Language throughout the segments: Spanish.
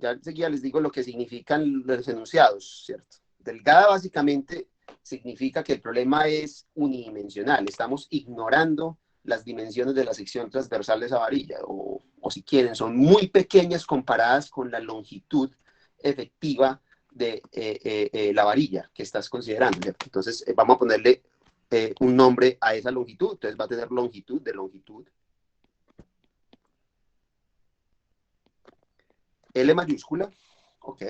Ya enseguida les digo lo que significan los enunciados, ¿cierto? Delgada básicamente significa que el problema es unidimensional, estamos ignorando las dimensiones de la sección transversal de esa varilla, o si quieren, son muy pequeñas comparadas con la longitud efectiva de la varilla que estás considerando, ¿cierto? Entonces vamos a ponerle un nombre a esa longitud, entonces va a tener longitud de longitud. L mayúscula, ok.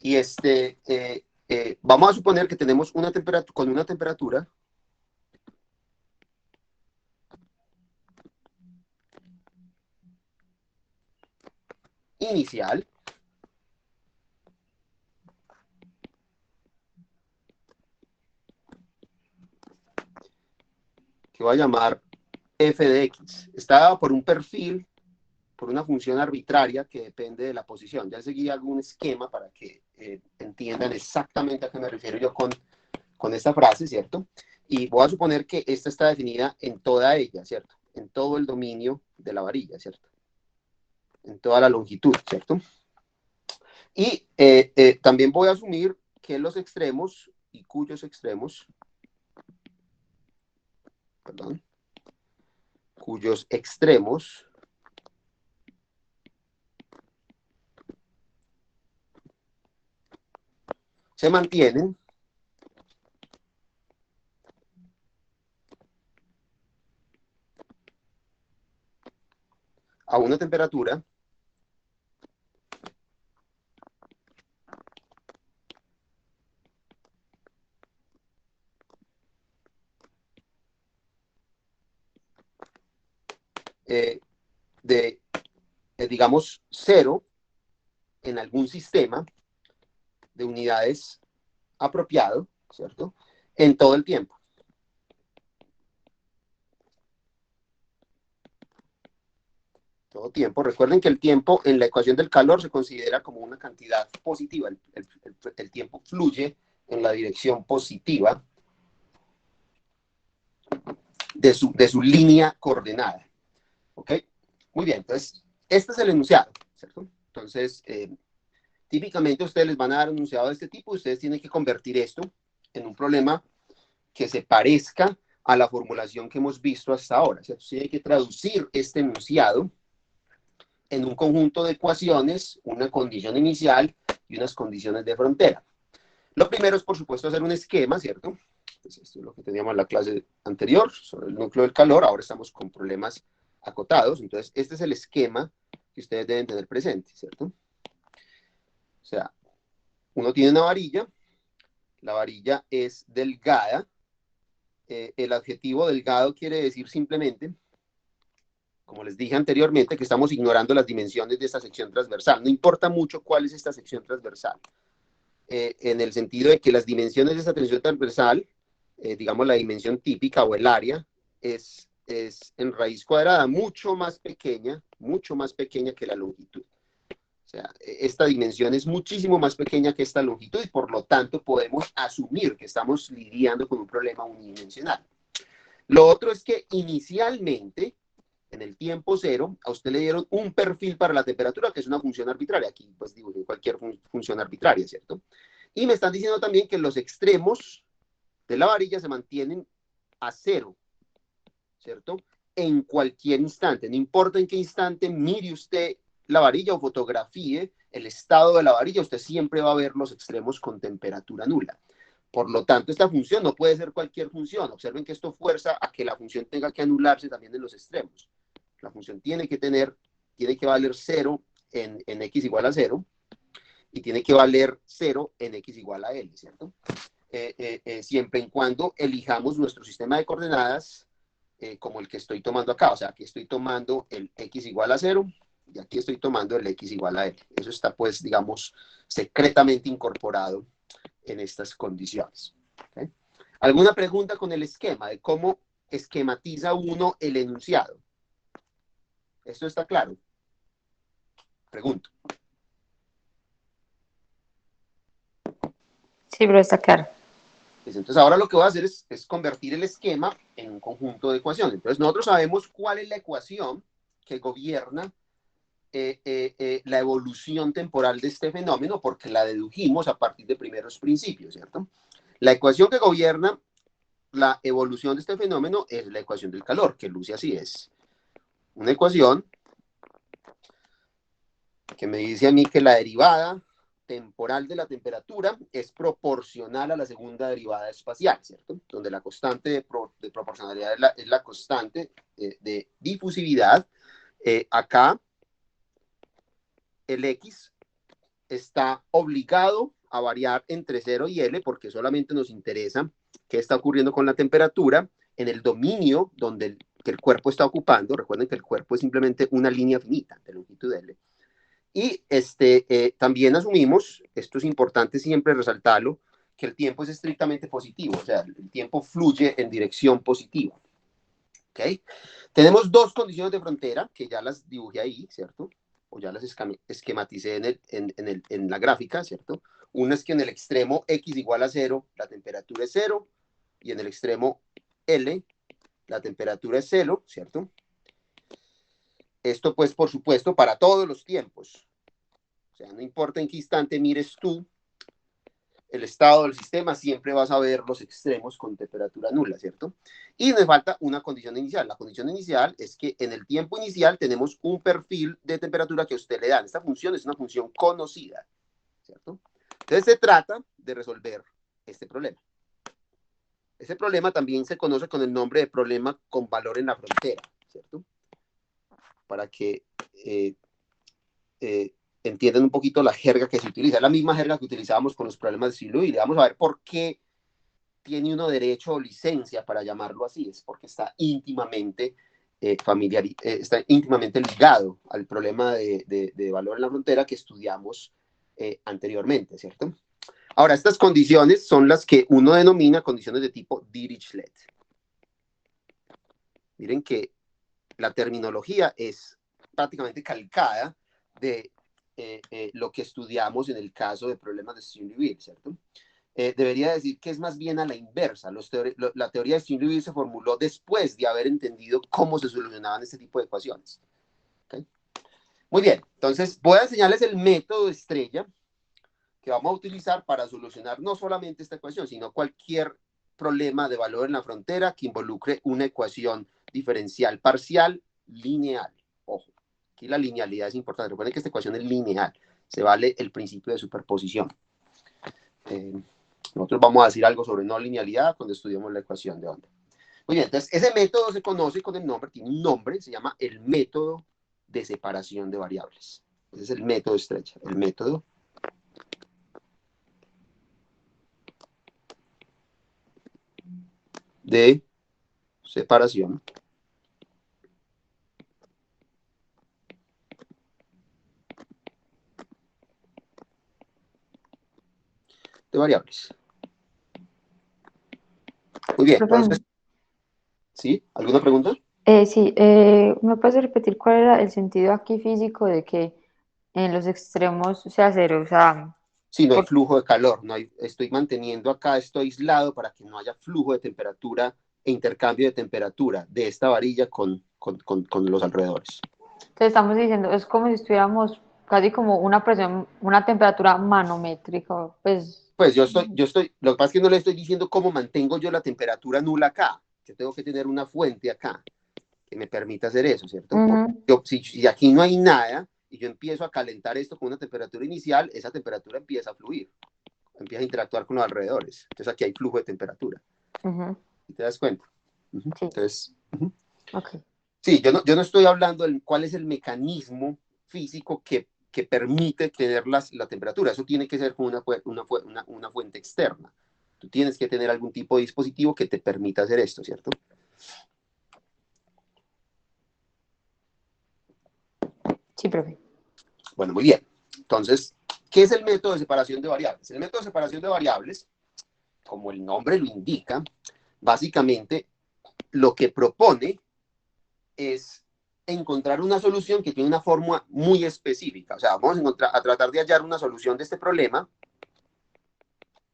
Y vamos a suponer que tenemos una temperatura, con una temperatura inicial que voy a llamar f de x. Está dado por un perfil, por una función arbitraria que depende de la posición. Ya seguí algún esquema para que entiendan exactamente a qué me refiero yo con esta frase, ¿cierto? Y voy a suponer que esta está definida en toda ella, ¿cierto? En todo el dominio de la varilla, ¿cierto? En toda la longitud, ¿cierto? Y también voy a asumir que los extremos y cuyos extremos, perdón, cuyos extremos se mantienen a una temperatura de, digamos, 0 en algún sistema de unidades apropiado, ¿cierto? En todo el tiempo. Todo tiempo. Recuerden que el tiempo en la ecuación del calor se considera como una cantidad positiva. El tiempo fluye en la dirección positiva de su línea coordenada. ¿Ok? Muy bien, entonces, este es el enunciado, ¿cierto? Entonces, típicamente ustedes les van a dar un enunciado de este tipo, ustedes tienen que convertir esto en un problema que se parezca a la formulación que hemos visto hasta ahora, ¿cierto? Sí, hay que traducir este enunciado en un conjunto de ecuaciones, una condición inicial y unas condiciones de frontera. Lo primero es, por supuesto, hacer un esquema, ¿cierto? Pues esto es lo que teníamos en la clase anterior sobre el núcleo del calor. Ahora estamos con problemas acotados. Entonces, este es el esquema que ustedes deben tener presente, ¿cierto? O sea, uno tiene una varilla, la varilla es delgada. El adjetivo delgado quiere decir simplemente, como les dije anteriormente, que estamos ignorando las dimensiones de esta sección transversal. No importa mucho cuál es esta sección transversal. En el sentido de que las dimensiones de esta sección transversal, digamos la dimensión típica o el área, es en raíz cuadrada mucho más pequeña que la longitud. O sea, esta dimensión es muchísimo más pequeña que esta longitud y por lo tanto podemos asumir que estamos lidiando con un problema unidimensional. Lo otro es que inicialmente, en el tiempo cero, a usted le dieron un perfil para la temperatura, que es una función arbitraria. Aquí, pues digo, cualquier función arbitraria, ¿cierto? Y me están diciendo también que los extremos de la varilla se mantienen a 0, ¿cierto? En cualquier instante, no importa en qué instante, mire usted la varilla o fotografíe el estado de la varilla, usted siempre va a ver los extremos con temperatura nula. Por lo tanto, esta función no puede ser cualquier función. Observen que esto fuerza a que la función tenga que anularse también en los extremos. La función tiene que valer 0 en x igual a 0 y tiene que valer 0 en x igual a l, ¿cierto? Siempre y cuando elijamos nuestro sistema de coordenadas como el que estoy tomando acá. O sea, aquí estoy tomando el x igual a 0 y aquí estoy tomando el x igual a l. Eso está, pues, digamos, secretamente incorporado en estas condiciones. ¿Okay? ¿Alguna pregunta con el esquema de cómo esquematiza uno el enunciado? ¿Esto está claro? Pregunto. Sí, pero está claro. Entonces ahora lo que voy a hacer es convertir el esquema en un conjunto de ecuaciones. Entonces nosotros sabemos cuál es la ecuación que gobierna la evolución temporal de este fenómeno porque la dedujimos a partir de primeros principios, ¿cierto? La ecuación que gobierna la evolución de este fenómeno es la ecuación del calor, que luce así: es una ecuación que me dice a mí que la derivada temporal de la temperatura es proporcional a la segunda derivada espacial, ¿cierto? Donde la constante de proporcionalidad es la constante de difusividad. Acá el X está obligado a variar entre 0 y L porque solamente nos interesa qué está ocurriendo con la temperatura en el dominio que el cuerpo está ocupando. Recuerden que el cuerpo es simplemente una línea finita de longitud L. Y también asumimos, esto es importante siempre resaltarlo, que el tiempo es estrictamente positivo, o sea, el tiempo fluye en dirección positiva. ¿Okay? Tenemos dos condiciones de frontera, que ya las dibujé ahí, ¿cierto? O ya las esquematicé en la gráfica, ¿cierto? Una es que en el extremo X igual a 0, la temperatura es 0, y en el extremo L, la temperatura es 0, ¿cierto? Esto, pues, por supuesto, para todos los tiempos. O sea, no importa en qué instante mires tú el estado del sistema, siempre vas a ver los extremos con temperatura nula, ¿cierto? Y nos falta una condición inicial. La condición inicial es que en el tiempo inicial tenemos un perfil de temperatura que a usted le dan. Esta función es una función conocida, ¿cierto? Entonces se trata de resolver este problema. Este problema también se conoce con el nombre de problema con valor en la frontera, ¿cierto? Para que entiendan un poquito la jerga que se utiliza. Es la misma jerga que utilizábamos con los problemas de Sylvie. Y vamos a ver por qué tiene uno derecho o licencia para llamarlo así. Es porque está íntimamente está íntimamente ligado al problema de valor en la frontera que estudiamos anteriormente, ¿cierto? Ahora, estas condiciones son las que uno denomina condiciones de tipo Dirichlet. Miren que la terminología es prácticamente calcada de lo que estudiamos en el caso de problemas de Sylvie, ¿cierto? Debería decir que es más bien a la inversa. La teoría de Sylvie se formuló después de haber entendido cómo se solucionaban este tipo de ecuaciones. ¿Okay? Muy bien, entonces voy a enseñarles el método estrella que vamos a utilizar para solucionar no solamente esta ecuación, sino cualquier problema de valor en la frontera que involucre una ecuación diferencial parcial lineal. Ojo, aquí la linealidad es importante. Recuerden que esta ecuación es lineal. Se vale el principio de superposición. Nosotros vamos a decir algo sobre no linealidad cuando estudiemos la ecuación de onda. Muy bien, entonces ese método se conoce con el nombre, tiene un nombre, se llama el método de separación de variables. Ese es el método estrecha, el método de separación de variables. Muy bien, entonces, ¿sí? ¿Alguna pregunta? Sí, ¿me puedes repetir cuál era el sentido aquí físico de que en los extremos sea cero? O sea, Sí, no hay por- flujo de calor, estoy manteniendo acá esto aislado para que no haya flujo de temperatura e intercambio de temperatura de esta varilla con los alrededores. entonces estamos diciendo, es como si estuviéramos casi como una presión, una temperatura manométrica, pues, Pues lo que pasa es que no le estoy diciendo cómo mantengo yo la temperatura nula acá. Yo tengo que tener una fuente acá que me permita hacer eso, ¿cierto? Porque ujú, si aquí no hay nada y yo empiezo a calentar esto con una temperatura inicial, esa temperatura empieza a fluir, empieza a interactuar con los alrededores. Entonces aquí hay flujo de temperatura. ujú, ¿Te das cuenta? sí, Entonces, ok. sí, yo no estoy hablando de cuál es el mecanismo físico que permite tener la temperatura. Eso tiene que ser con una fuente externa. Tú tienes que tener algún tipo de dispositivo que te permita hacer esto, ¿cierto? Sí, profe. Bueno, muy bien. Entonces, ¿qué es el método de separación de variables? El método de separación de variables, como el nombre lo indica, básicamente lo que propone es encontrar una solución que tiene una forma muy específica. O sea, vamos a tratar de hallar una solución de este problema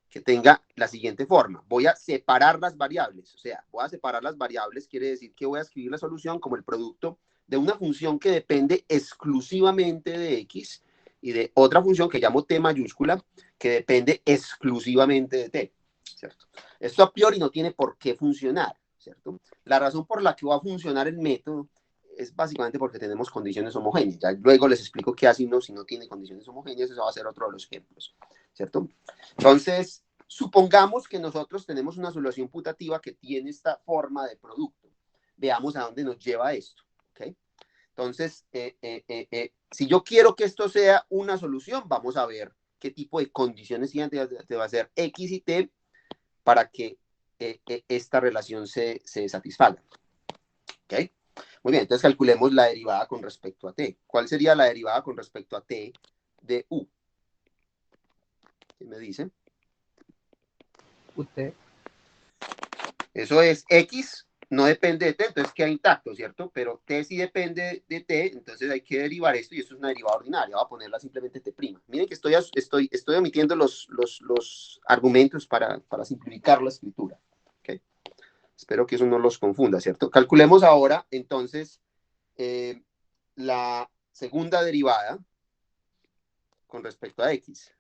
que tenga la siguiente forma. Voy a separar las variables. O sea, voy a separar las variables, quiere decir que voy a escribir la solución como el producto de una función que depende exclusivamente de X y de otra función que llamo T mayúscula que depende exclusivamente de T, ¿cierto? Esto a priori no tiene por qué funcionar, ¿cierto? La razón por la que va a funcionar el método es básicamente porque tenemos condiciones homogéneas. Ya luego les explico qué hace uno si no tiene condiciones homogéneas, eso va a ser otro de los ejemplos, ¿cierto? Entonces, supongamos que nosotros tenemos una solución putativa que tiene esta forma de producto. Veamos a dónde nos lleva esto, ¿ok? Entonces, si yo quiero que esto sea una solución, vamos a ver qué tipo de condiciones te va a hacer X y T para que esta relación se satisfaga. ¿Ok? Muy bien, entonces calculemos la derivada con respecto a T. ¿Cuál sería la derivada con respecto a T de U? ¿Qué me dice? UT. Eso es X, no depende de T, entonces queda intacto, ¿cierto? Pero T sí depende de T, entonces hay que derivar esto y esto es una derivada ordinaria. Voy a ponerla simplemente T'. Miren que estoy omitiendo los argumentos para simplificar la escritura. ¿Okay? Espero que eso no los confunda, ¿cierto? Calculemos ahora, entonces, la segunda derivada con respecto a X,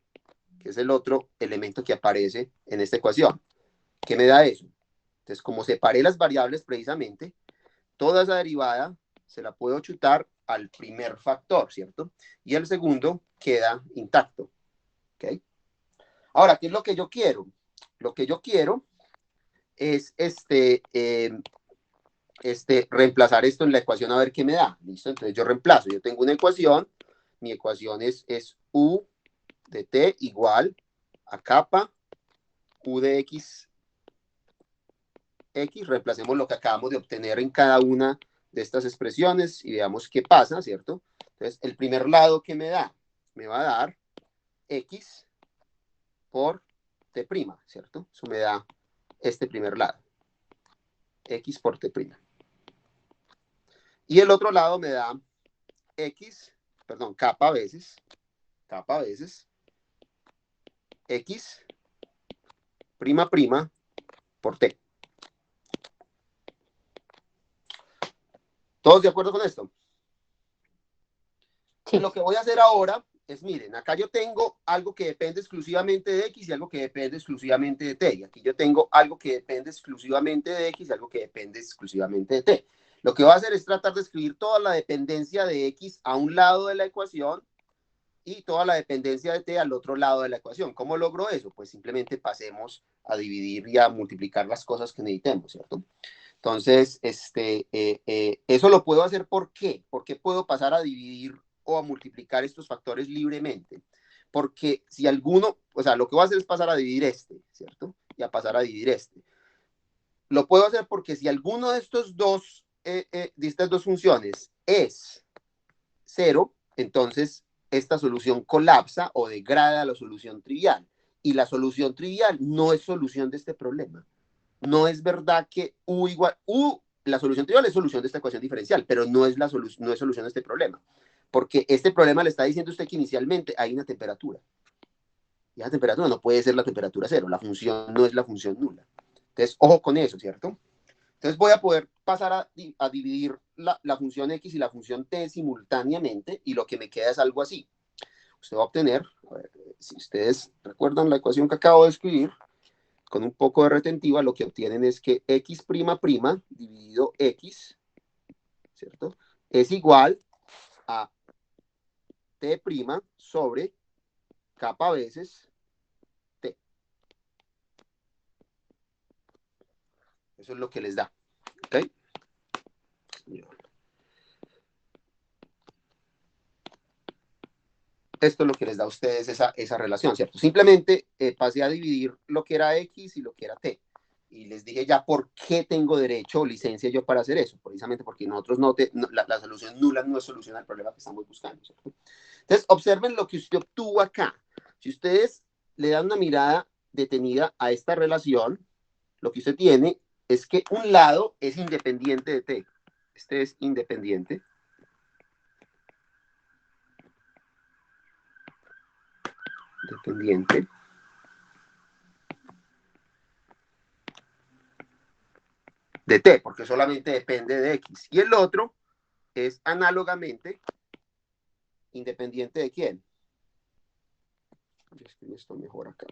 que es el otro elemento que aparece en esta ecuación. ¿Qué me da eso? Entonces, como separé las variables precisamente, toda esa derivada se la puedo chutar al primer factor, ¿cierto? Y el segundo queda intacto. ¿Ok? Ahora, ¿qué es lo que yo quiero? Lo que yo quiero es reemplazar esto en la ecuación a ver qué me da. ¿Listo? Entonces yo reemplazo. Yo tengo una ecuación. Mi ecuación es U de T igual a kappa U de X. Reemplacemos lo que acabamos de obtener en cada una de estas expresiones y veamos qué pasa, ¿cierto? Entonces, el primer lado que me da, me va a dar X por T', ¿cierto? Eso me da este primer lado. X por T'. Y el otro lado me da kappa veces X prima por T. ¿Todos de acuerdo con esto? Sí. Lo que voy a hacer ahora es, miren, acá yo tengo algo que depende exclusivamente de X y algo que depende exclusivamente de T. Y aquí yo tengo algo que depende exclusivamente de X y algo que depende exclusivamente de T. Lo que voy a hacer es tratar de escribir toda la dependencia de X a un lado de la ecuación y toda la dependencia de T al otro lado de la ecuación. ¿Cómo logro eso? Pues simplemente pasemos a dividir y a multiplicar las cosas que necesitemos, ¿cierto? Entonces, eso lo puedo hacer, ¿por qué? ¿Por qué puedo pasar a dividir o a multiplicar estos factores libremente? Porque si alguno, o sea, lo que voy a hacer es pasar a dividir ¿cierto? Y a pasar a dividir Lo puedo hacer porque si alguno de estos de estas dos funciones es 0, entonces esta solución colapsa o degrada la solución trivial. Y la solución trivial no es solución de este problema. No es verdad que la solución trivial es solución de esta ecuación diferencial, pero no es solución de este problema. Porque este problema le está diciendo usted que inicialmente hay una temperatura. Y esa temperatura no puede ser la temperatura cero. La función no es la función nula. Entonces, ojo con eso, ¿cierto? Entonces voy a poder pasar a dividir la función X y la función T simultáneamente y lo que me queda es algo así. Usted va a obtener, a ver, si ustedes recuerdan la ecuación que acabo de escribir, con un poco de retentiva, lo que obtienen es que X'' dividido X, ¿cierto? Es igual a T' sobre kappa veces T. Eso es lo que les da. ¿Ok? Esto es lo que les da a ustedes esa relación, ¿cierto? Simplemente pasé a dividir lo que era X y lo que era T. Y les dije ya por qué tengo derecho o licencia yo para hacer eso. Precisamente porque nosotros la solución nula no es solución al problema que estamos buscando, ¿cierto? Entonces, observen lo que usted obtuvo acá. Si ustedes le dan una mirada detenida a esta relación, lo que usted tiene es que un lado es independiente de T. Este es independiente. Dependiente. De T, porque solamente depende de X. Y el otro es análogamente independiente de quién. Voy a escribir esto mejor acá.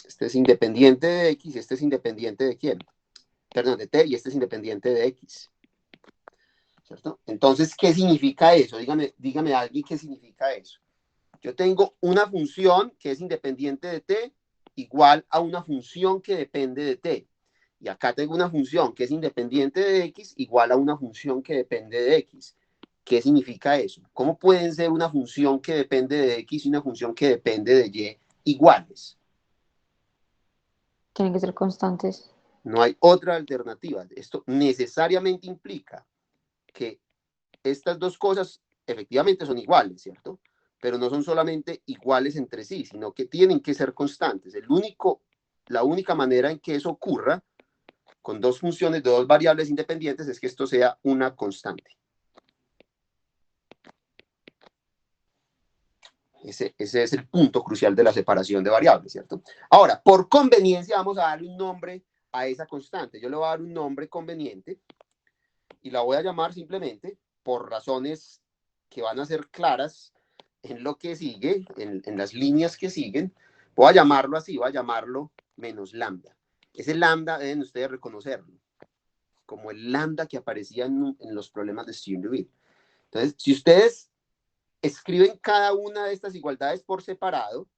Este es independiente de X y este es independiente de quién. Perdón, de T, y este es independiente de X. ¿Cierto? Entonces, ¿qué significa eso? Dígame alguien qué significa eso. Yo tengo una función que es independiente de T igual a una función que depende de T. Y acá tengo una función que es independiente de X igual a una función que depende de X. ¿Qué significa eso? ¿Cómo pueden ser una función que depende de X y una función que depende de Y iguales? Tienen que ser constantes. No hay otra alternativa. Esto necesariamente implica que estas dos cosas efectivamente son iguales, ¿cierto? Pero no son solamente iguales entre sí, sino que tienen que ser constantes. La única manera en que eso ocurra con dos funciones de dos variables independientes es que esto sea una constante. Ese es el punto crucial de la separación de variables, ¿cierto? Ahora, por conveniencia vamos a darle un nombre a esa constante. Yo le voy a dar un nombre conveniente y la voy a llamar simplemente, por razones que van a ser claras en lo que sigue, en las líneas que siguen, voy a llamarlo así, voy a llamarlo menos lambda. Ese lambda deben ustedes reconocerlo, como el lambda que aparecía en los problemas de Steven Levy. Entonces, si ustedes escriben cada una de estas igualdades por separado,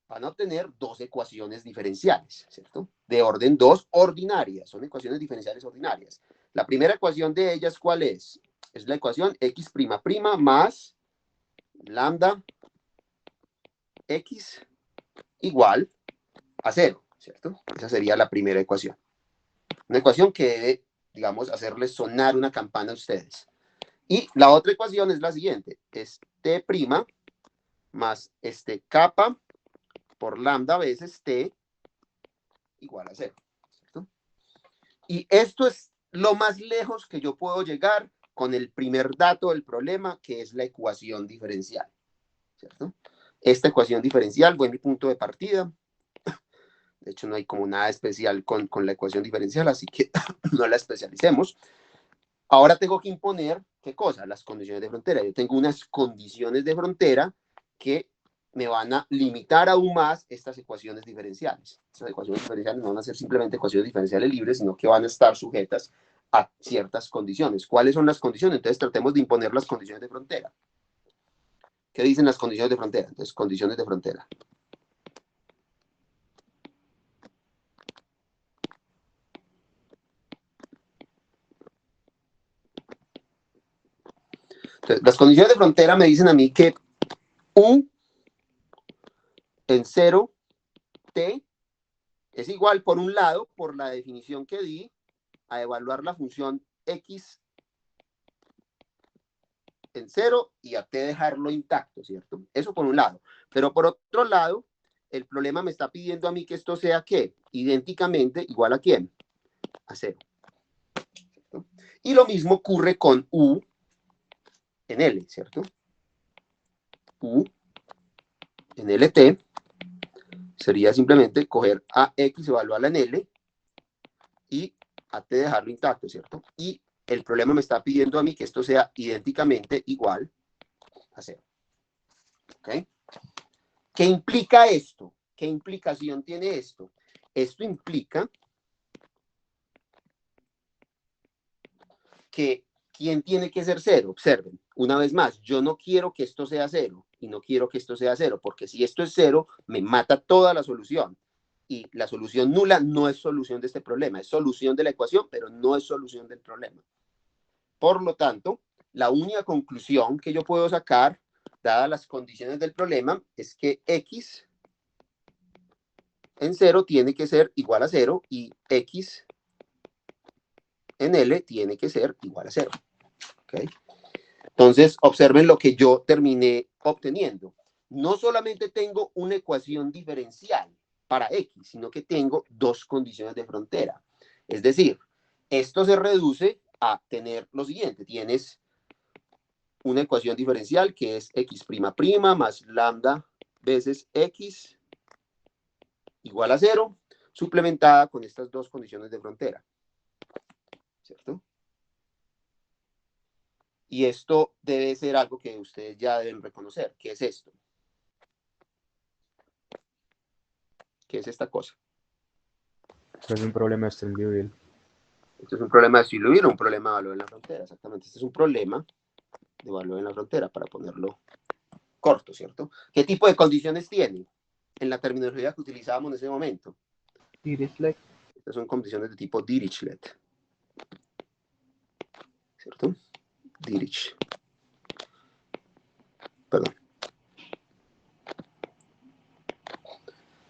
van a obtener dos ecuaciones diferenciales, ¿cierto? De orden 2 ordinarias, son ecuaciones diferenciales ordinarias. La primera ecuación de ellas, ¿cuál es? Es la ecuación x' más lambda x igual a 0, ¿cierto? Esa sería la primera ecuación. Una ecuación que debe, digamos, hacerles sonar una campana a ustedes. Y la otra ecuación es la siguiente, es t' más kappa por lambda veces t igual a 0, ¿cierto? Y esto es lo más lejos que yo puedo llegar con el primer dato del problema, que es la ecuación diferencial, ¿cierto? Esta ecuación diferencial fue mi punto de partida. De hecho, no hay como nada especial con la ecuación diferencial, así que no la especialicemos. Ahora tengo que imponer, ¿qué cosa? Las condiciones de frontera. Yo tengo unas condiciones de frontera que me van a limitar aún más estas ecuaciones diferenciales. Estas ecuaciones diferenciales no van a ser simplemente ecuaciones diferenciales libres, sino que van a estar sujetas a ciertas condiciones. ¿Cuáles son las condiciones? Entonces tratemos de imponer las condiciones de frontera. ¿Qué dicen las condiciones de frontera? Entonces, condiciones de frontera. Entonces, las condiciones de frontera me dicen a mí que U en 0, T, es igual, por un lado, por la definición que di, a evaluar la función X en 0 y a T dejarlo intacto, ¿cierto? Eso por un lado. Pero por otro lado, el problema me está pidiendo a mí que esto sea, ¿qué? Idénticamente igual a ¿quién? A 0. ¿Cierto? Y lo mismo ocurre con U en L, ¿cierto? U en LT sería simplemente coger a X, evaluarla en L y a T dejarlo intacto, ¿cierto? Y el problema me está pidiendo a mí que esto sea idénticamente igual a 0. ¿Ok? ¿Qué implica esto? ¿Qué implicación tiene esto? Esto implica que ¿quién tiene que ser 0? Observen, una vez más, yo no quiero que esto sea 0 y no quiero que esto sea 0, porque si esto es 0, me mata toda la solución. Y la solución nula no es solución de este problema, es solución de la ecuación, pero no es solución del problema. Por lo tanto, la única conclusión que yo puedo sacar, dadas las condiciones del problema, es que X en 0 tiene que ser igual a 0 y X en L tiene que ser igual a 0. ¿Okay? Entonces, observen lo que yo terminé obteniendo. No solamente tengo una ecuación diferencial para X, sino que tengo dos condiciones de frontera. Es decir, esto se reduce a tener lo siguiente. Tienes una ecuación diferencial que es x' más lambda veces x igual a 0, suplementada con estas dos condiciones de frontera. ¿Cierto? Y esto debe ser algo que ustedes ya deben reconocer. ¿Qué es esto? ¿Qué es esta cosa? Esto es un problema de String-Liouville. Esto es un problema de String-Liouville o un problema de valor en la frontera. Exactamente, este es un problema de valor en la frontera, para ponerlo corto, ¿cierto? ¿Qué tipo de condiciones tiene en la terminología que utilizábamos en ese momento? Dirichlet. Estas son condiciones de tipo Dirichlet, ¿cierto? Dirichlet. Perdón.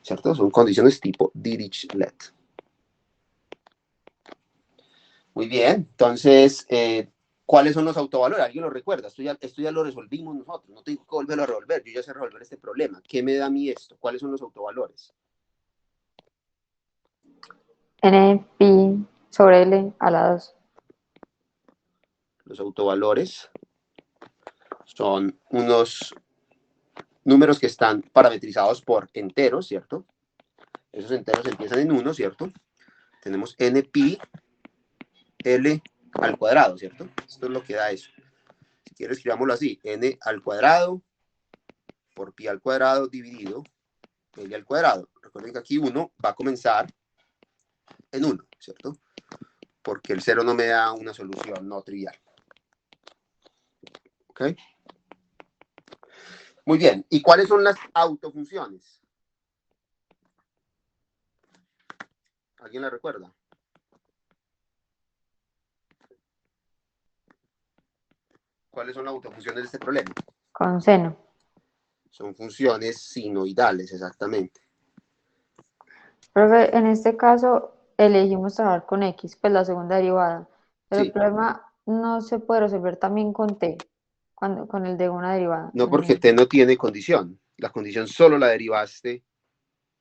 ¿Cierto? Son condiciones tipo Dirichlet. Muy bien, entonces, ¿cuáles son los autovalores? ¿Alguien lo recuerda? Esto ya lo resolvimos nosotros, no tengo que volverlo a resolver, yo ya sé resolver este problema. ¿Qué me da a mí esto? ¿Cuáles son los autovalores? N pi sobre L a la 2. Los autovalores son unos números que están parametrizados por enteros, ¿cierto? Esos enteros empiezan en 1, ¿cierto? Tenemos n pi L al cuadrado, ¿cierto? Esto es lo que da eso. Si quieres, escribámoslo así, n al cuadrado por pi al cuadrado dividido L al cuadrado. Recuerden que aquí 1 va a comenzar en 1, ¿cierto? Porque el 0 no me da una solución no trivial. ¿Ok? Muy bien. ¿Y cuáles son las autofunciones? ¿Alguien la recuerda? ¿Cuáles son las autofunciones de este problema? Con seno. Son funciones sinoidales, exactamente. Profe, en este caso elegimos trabajar con X, pues la segunda derivada. Pero el Sí. problema no se puede resolver también con T, con el de una derivada. No, porque t no tiene condición. La condición solo la derivaste.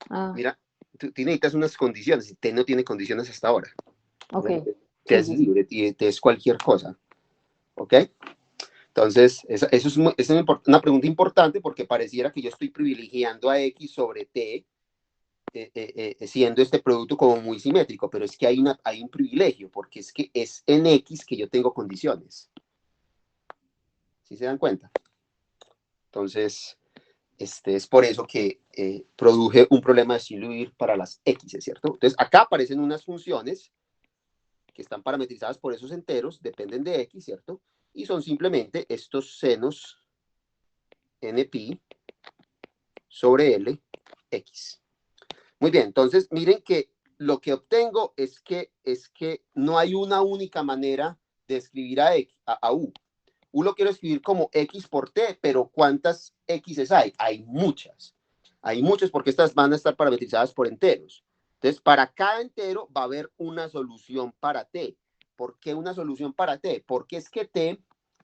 Ah, Mira, tú necesitas unas condiciones y t no tiene condiciones hasta ahora. ok. T Sí, es sí, sí. libre, t es cualquier cosa. ¿Ok? Entonces, eso es una pregunta importante porque pareciera que yo estoy privilegiando a X sobre T, siendo este producto como muy simétrico, pero es que hay un privilegio, porque es que es en X que yo tengo condiciones. ¿Sí se dan cuenta? Entonces, es por eso que produje un problema de String-Liouville para las X, ¿cierto? Entonces, acá aparecen unas funciones que están parametrizadas por esos enteros, dependen de X, ¿cierto? Y son simplemente estos senos NPi sobre L, X. Muy bien, entonces miren que lo que obtengo es que no hay una única manera de escribir a U. U lo quiero escribir como X por T, pero ¿cuántas X's hay? Hay muchas. Hay muchas porque estas van a estar parametrizadas por enteros. Entonces, para cada entero va a haber una solución para T. ¿Por qué una solución para T? Porque es que T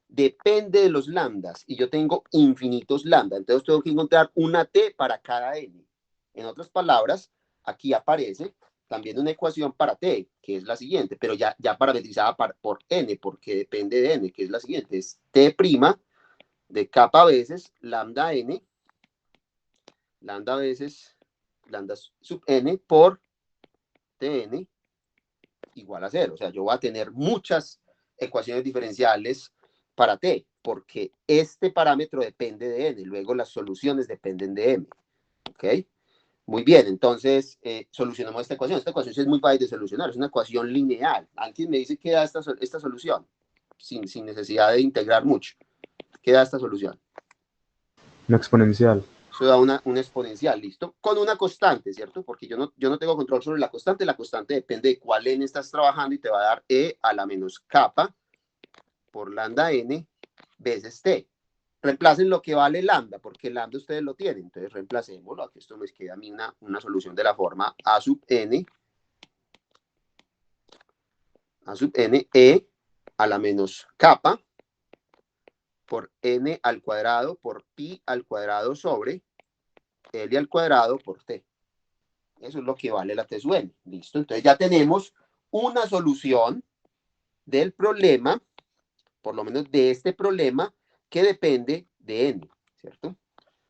depende de los lambdas y yo tengo infinitos lambdas. Entonces, tengo que encontrar una T para cada N. En otras palabras, aquí aparece también una ecuación para T, que es la siguiente, pero ya parametrizada por N, porque depende de N, que es la siguiente, es T' de capa veces lambda N, lambda veces lambda sub N por Tn igual a 0. O sea, yo voy a tener muchas ecuaciones diferenciales para T, porque este parámetro depende de N, luego las soluciones dependen de M. ¿Ok? Muy bien, entonces solucionamos esta ecuación. Esta ecuación sí es muy fácil de solucionar, es una ecuación lineal. ¿Alguien me dice qué da esta solución? Sin necesidad de integrar mucho. ¿Qué da esta solución? Una exponencial. Eso da una exponencial, ¿listo? Con una constante, ¿cierto? Porque yo no tengo control sobre la constante depende de cuál n estás trabajando y te va a dar e a la menos kappa por lambda n veces t. Reemplacen lo que vale lambda, porque lambda ustedes lo tienen, entonces reemplacémoslo, aquí esto me queda a mí una solución de la forma a sub n e a la menos kappa por n al cuadrado por pi al cuadrado sobre L al cuadrado por t. Eso es lo que vale la T sub n. Listo. Entonces ya tenemos una solución del problema, por lo menos de este problema, que depende de n, ¿cierto?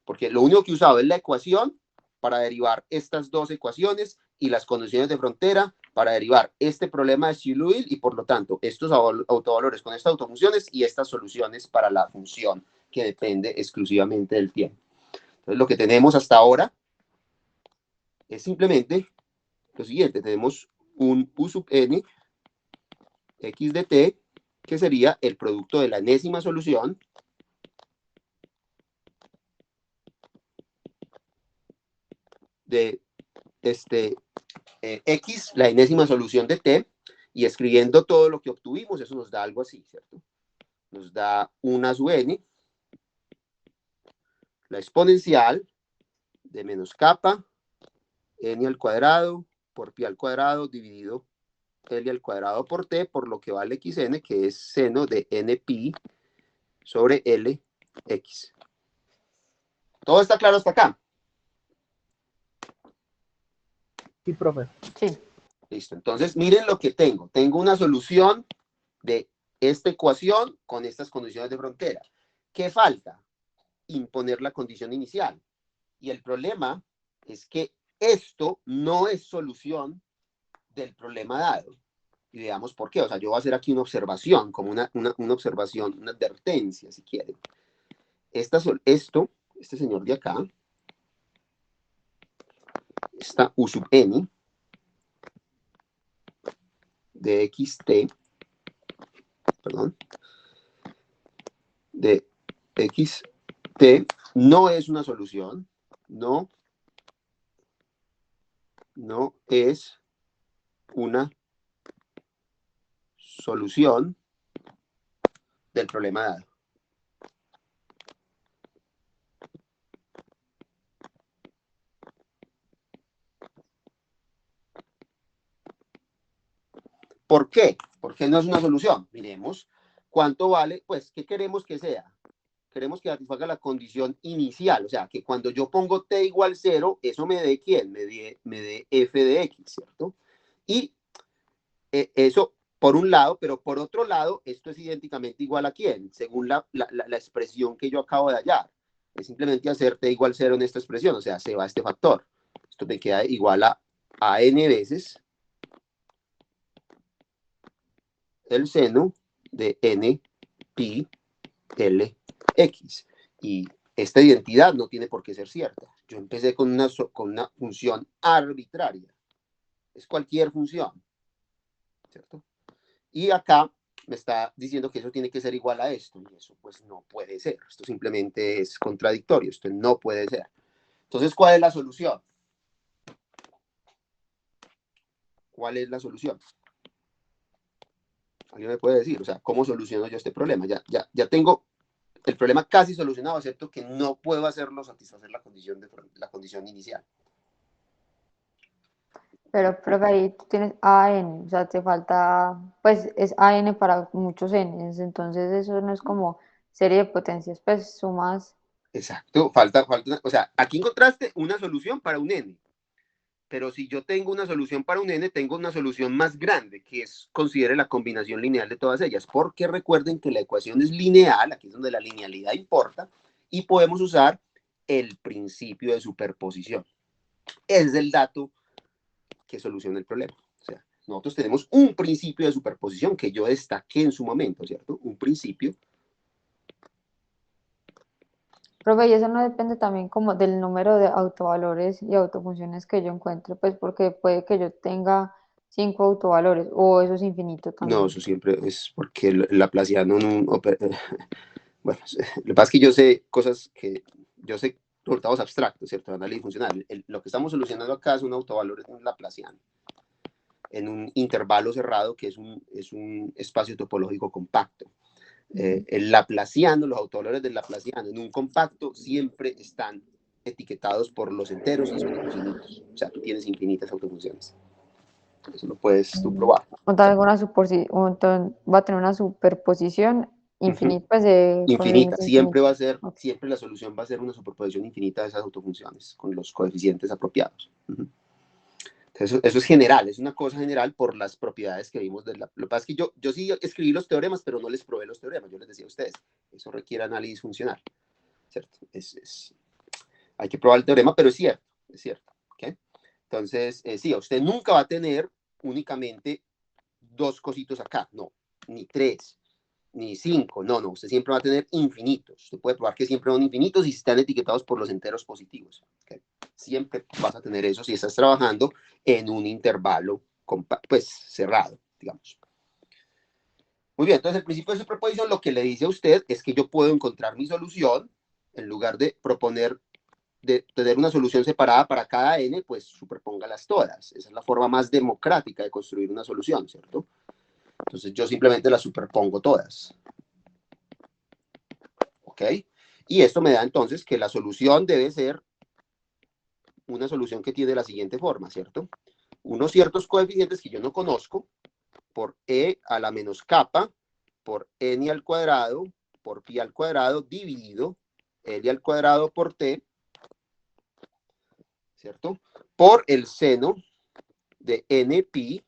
Porque lo único que he usado es la ecuación para derivar estas dos ecuaciones y las condiciones de frontera para derivar este problema de Steve-Liouville y por lo tanto estos autovalores con estas autofunciones y estas soluciones para la función que depende exclusivamente del tiempo. Entonces lo que tenemos hasta ahora es simplemente lo siguiente. Tenemos un U sub n x de t, que sería el producto de la enésima solución de x, la enésima solución de t, y escribiendo todo lo que obtuvimos, eso nos da algo así, ¿cierto? Nos da una sub n, la exponencial de menos kappa, n al cuadrado por pi al cuadrado dividido L al cuadrado por t, por lo que vale xn, que es seno de n pi sobre Lx. ¿Todo está claro hasta acá? Sí, profe. Sí. Listo. Entonces, miren lo que tengo. Tengo una solución de esta ecuación con estas condiciones de frontera. ¿Qué falta? Imponer la condición inicial. Y el problema es que esto no es solución del problema dado. Y veamos por qué. O sea, yo voy a hacer aquí una observación, como una observación, una advertencia, si quieren. Este señor de acá, esta U sub n de xt, perdón, de xt, no es una solución, no es una solución del problema dado. ¿Por qué? ¿Por qué no es una solución? Miremos cuánto vale, pues, ¿qué queremos que sea? Queremos que satisfaga la condición inicial, o sea, que cuando yo pongo t igual 0, eso me dé ¿quién? Me dé f de x, ¿cierto? Y eso por un lado, pero por otro lado, esto es idénticamente igual a ¿quién? Según la expresión que yo acabo de hallar. Es simplemente hacer t igual 0 en esta expresión, o sea, se va este factor. Esto me queda igual a n veces el seno de n pi l x. Y esta identidad no tiene por qué ser cierta. Yo empecé con una función arbitraria. Es cualquier función, ¿cierto? Y acá me está diciendo que eso tiene que ser igual a esto. Y eso pues no puede ser. Esto simplemente es contradictorio. Esto no puede ser. Entonces, ¿cuál es la solución? ¿Cuál es la solución? ¿Alguien me puede decir? O sea, ¿cómo soluciono yo este problema? Ya tengo el problema casi solucionado, excepto que no puedo hacerlo satisfacer la condición inicial. Pero, profe, ahí tú tienes AN, o sea, te falta, pues es AN para muchos Ns, entonces eso no es como serie de potencias, pues sumas. Exacto, o sea, aquí encontraste una solución para un n, pero si yo tengo una solución para un n, tengo una solución más grande, que es, considere la combinación lineal de todas ellas, porque recuerden que la ecuación es lineal, aquí es donde la linealidad importa, y podemos usar el principio de superposición. Ese es el dato que soluciona el problema. O sea, nosotros tenemos un principio de superposición que yo destaqué en su momento, ¿cierto? Un principio. Profe, y eso no depende también como del número de autovalores y autofunciones que yo encuentre, pues porque puede que yo tenga 5 autovalores, o eso es infinito No, también. eso siempre es porque el laplaciano bueno, lo que pasa es que yo sé cosas que yo sé resultados abstractos, ¿cierto? Análisis funcional. Lo que estamos solucionando acá es un autovalor en un laplaciano, en un intervalo cerrado que es un espacio topológico compacto. El laplaciano, los autovalores del laplaciano en un compacto siempre están etiquetados por los enteros y son infinitos. O sea, tú tienes infinitas autofunciones. Eso lo puedes tú probar. O también una va a tener una superposición infinita, pues con Infinita, límites siempre va a infinitos. ser, Ok. siempre la solución va a ser una superposición infinita de esas autofunciones con los coeficientes apropiados. Eso es general, es una cosa general por las propiedades que vimos de la... Lo que pasa es que yo sí escribí los teoremas, pero no les probé los teoremas. Yo les decía a ustedes, eso requiere análisis funcional, ¿cierto? Hay que probar el teorema, pero es cierto, ¿ok? Entonces, sí, usted nunca va a tener únicamente 2 cositos acá, no, ni 3, ni 5, no, usted siempre va a tener infinitos. Usted puede probar que siempre son infinitos y están etiquetados por los enteros positivos. ¿Okay? Siempre vas a tener eso si estás trabajando en un intervalo pues cerrado, digamos. Muy bien, entonces el principio de superposición lo que le dice a usted es que yo puedo encontrar mi solución en lugar de proponer de tener una solución separada para cada n, pues superpóngalas todas. Esa es la forma más democrática de construir una solución, ¿cierto? Entonces yo simplemente las superpongo todas. ¿Ok? Y esto me da entonces que la solución debe ser una solución que tiene la siguiente forma, ¿cierto? Unos ciertos coeficientes que yo no conozco, por e a la menos capa, por n al cuadrado, por pi al cuadrado, dividido l al cuadrado por t, ¿cierto? Por el seno de n pi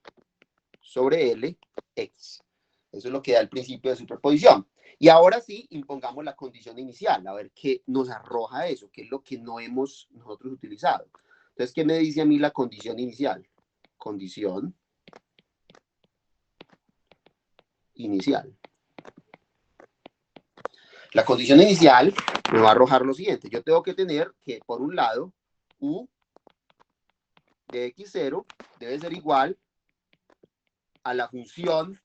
sobre l x. Eso es lo que da el principio de superposición. Y ahora sí, impongamos la condición inicial, a ver qué nos arroja eso, qué es lo que no hemos nosotros utilizado. Entonces, ¿qué me dice a mí la condición inicial? Condición inicial. La condición inicial me va a arrojar lo siguiente. Yo tengo que tener que, por un lado, u de x0 debe ser igual a la función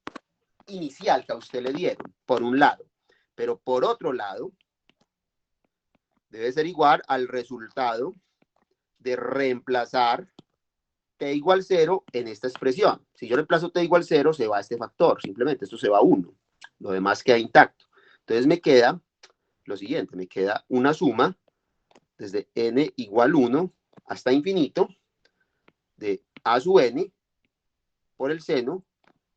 inicial que a usted le dieron, por un lado. Pero por otro lado, debe ser igual al resultado de reemplazar t igual 0 en esta expresión. Si yo reemplazo t igual 0, se va este factor, simplemente esto se va a 1. Lo demás queda intacto. Entonces me queda lo siguiente, me queda una suma desde n igual 1 hasta infinito de a sub n por el seno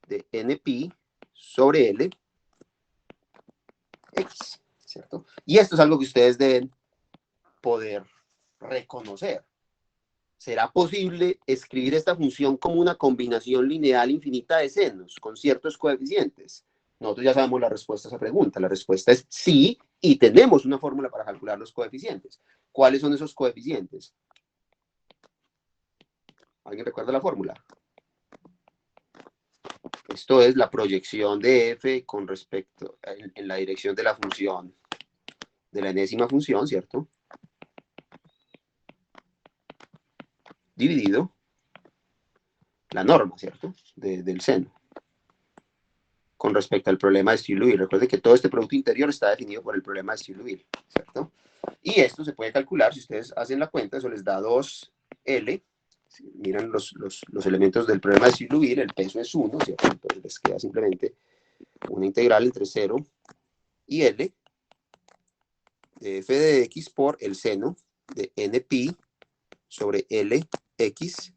de n pi sobre l x, ¿cierto? Y esto es algo que ustedes deben poder reconocer. ¿Será posible escribir esta función como una combinación lineal infinita de senos con ciertos coeficientes? Nosotros ya sabemos la respuesta a esa pregunta. La respuesta es sí, y tenemos una fórmula para calcular los coeficientes. ¿Cuáles son esos coeficientes? ¿Alguien recuerda la fórmula? Esto es la proyección de f con respecto en la dirección de la función, de la enésima función, ¿cierto? Dividido la norma, ¿cierto? Del seno. Con respecto al problema de Steve-Levy. Recuerden que todo este producto interior está definido por el problema de Steve-Levy, ¿cierto? Y esto se puede calcular, si ustedes hacen la cuenta, eso les da 2L. Si miran los elementos del problema de Steve-Levy, el peso es 1, ¿cierto? Entonces les queda simplemente una integral entre 0 y L de f de x por el seno de n pi sobre L x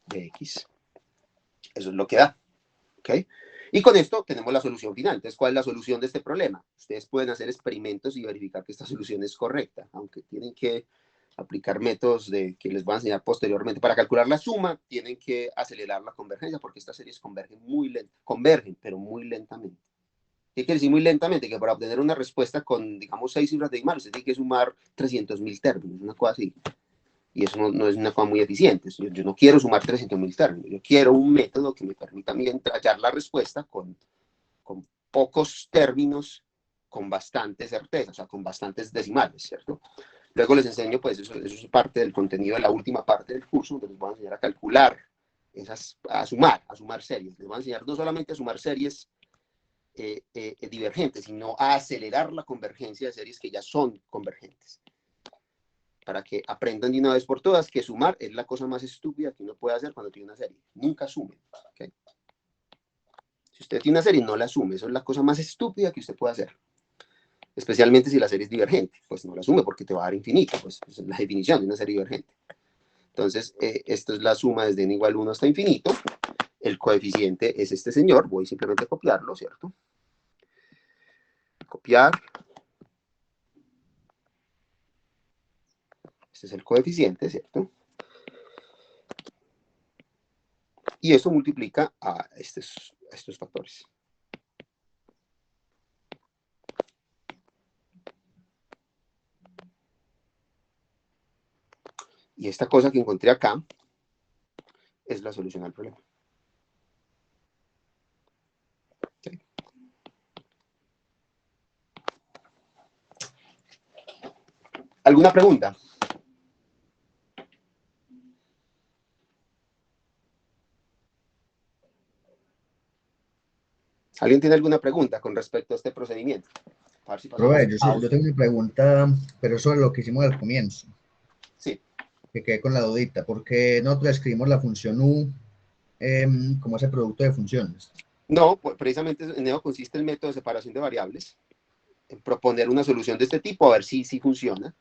de x. Eso es lo que da, ¿ok? Y con esto tenemos la solución final. Entonces, ¿cuál es la solución de este problema? Ustedes pueden hacer experimentos y verificar que esta solución es correcta, aunque tienen que aplicar métodos que les voy a enseñar posteriormente. Para calcular la suma, tienen que acelerar la convergencia, porque estas series convergen, pero muy lentamente. ¿Qué quiere decir muy lentamente? Que para obtener una respuesta con, digamos, 6 cifras decimales, usted tiene que sumar 300.000 términos, una cosa así. Y eso no es una cosa muy eficiente. Yo no quiero sumar 300.000 términos. Yo quiero un método que me permita a mí hallar la respuesta con pocos términos, con bastante certeza, o sea, con bastantes decimales, ¿cierto? Luego les enseño, pues, eso es parte del contenido de la última parte del curso, donde les voy a enseñar a calcular, a sumar series. Les voy a enseñar no solamente a sumar series divergentes, sino a acelerar la convergencia de series que ya son convergentes. Para que aprendan de una vez por todas que sumar es la cosa más estúpida que uno puede hacer cuando tiene una serie. Nunca sumen, ¿okay? Si usted tiene una serie, no la sume. Eso es la cosa más estúpida que usted puede hacer. Especialmente si la serie es divergente. Pues no la sume porque te va a dar infinito. Pues es la definición de una serie divergente. Entonces, esto es la suma desde n igual 1 hasta infinito. El coeficiente es este señor. Voy simplemente a copiarlo, ¿cierto? Copiar. Este es el coeficiente, ¿cierto? Y eso multiplica a estos factores. Y esta cosa que encontré acá es la solución al problema. ¿Alguna pregunta? ¿Alguien tiene alguna pregunta con respecto a este procedimiento? A ver si pasamos Profe, yo tengo una pregunta, pero sobre lo que hicimos al comienzo, Sí. que quedé con la dudita. ¿Por qué nosotros escribimos la función U como ese producto de funciones? No, pues precisamente en eso consiste el método de separación de variables, en proponer una solución de este tipo, a ver si funciona.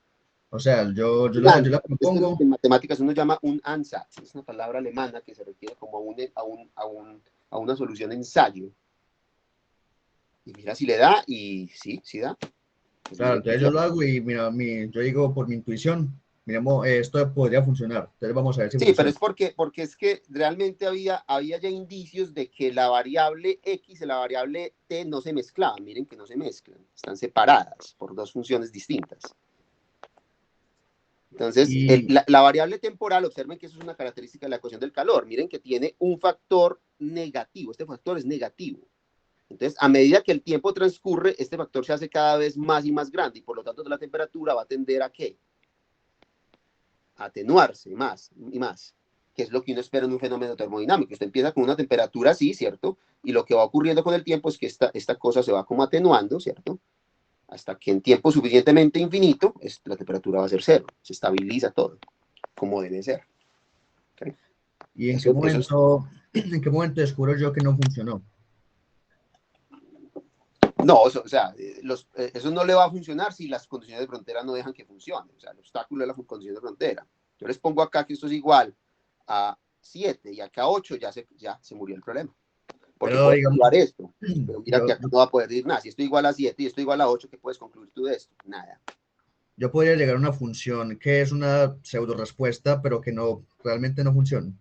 O sea, yo Esto la es lo propongo. que en matemáticas uno llama un ansatz, es una palabra alemana que se refiere como a una solución de ensayo. Y mira si le da, y sí da. Pues Claro, miren, entonces yo lo hago y mira, yo digo por mi intuición, miremos, esto podría funcionar. Entonces vamos a ver si sí, pero funciona. es porque es que realmente había ya indicios de que la variable X y la variable T no se mezclaban. Miren que no se mezclan, están separadas por dos funciones distintas. Entonces, Y, la variable temporal, observen que eso es una característica de la ecuación del calor. Miren que tiene un factor negativo. Este factor es negativo. Entonces, a medida que el tiempo transcurre, este factor se hace cada vez más y más grande y por lo tanto la temperatura va a tender a ¿qué? A atenuarse más y más, que es lo que uno espera en un fenómeno termodinámico. Usted empieza con una temperatura así, ¿cierto? Y lo que va ocurriendo con el tiempo es que esta cosa se va como atenuando, ¿cierto? Hasta que en tiempo suficientemente infinito, la temperatura va a ser cero, se estabiliza todo, como debe ser. ¿Okay? y Eso es... en qué momento descubro yo que no funcionó? No, o sea, eso no le va a funcionar si las condiciones de frontera no dejan que funcione. O sea, el obstáculo es la condición de frontera. Yo les pongo acá que esto es igual a 7 y acá 8, ya se murió el problema. Porque Pero puedes digamos, probar esto, pero mira que yo, acá no va a poder decir nada. Si esto es igual a 7 y esto es igual a 8, ¿qué puedes concluir tú de esto? Nada. yo podría llegar a una función que es una pseudo respuesta, pero que no realmente no funciona.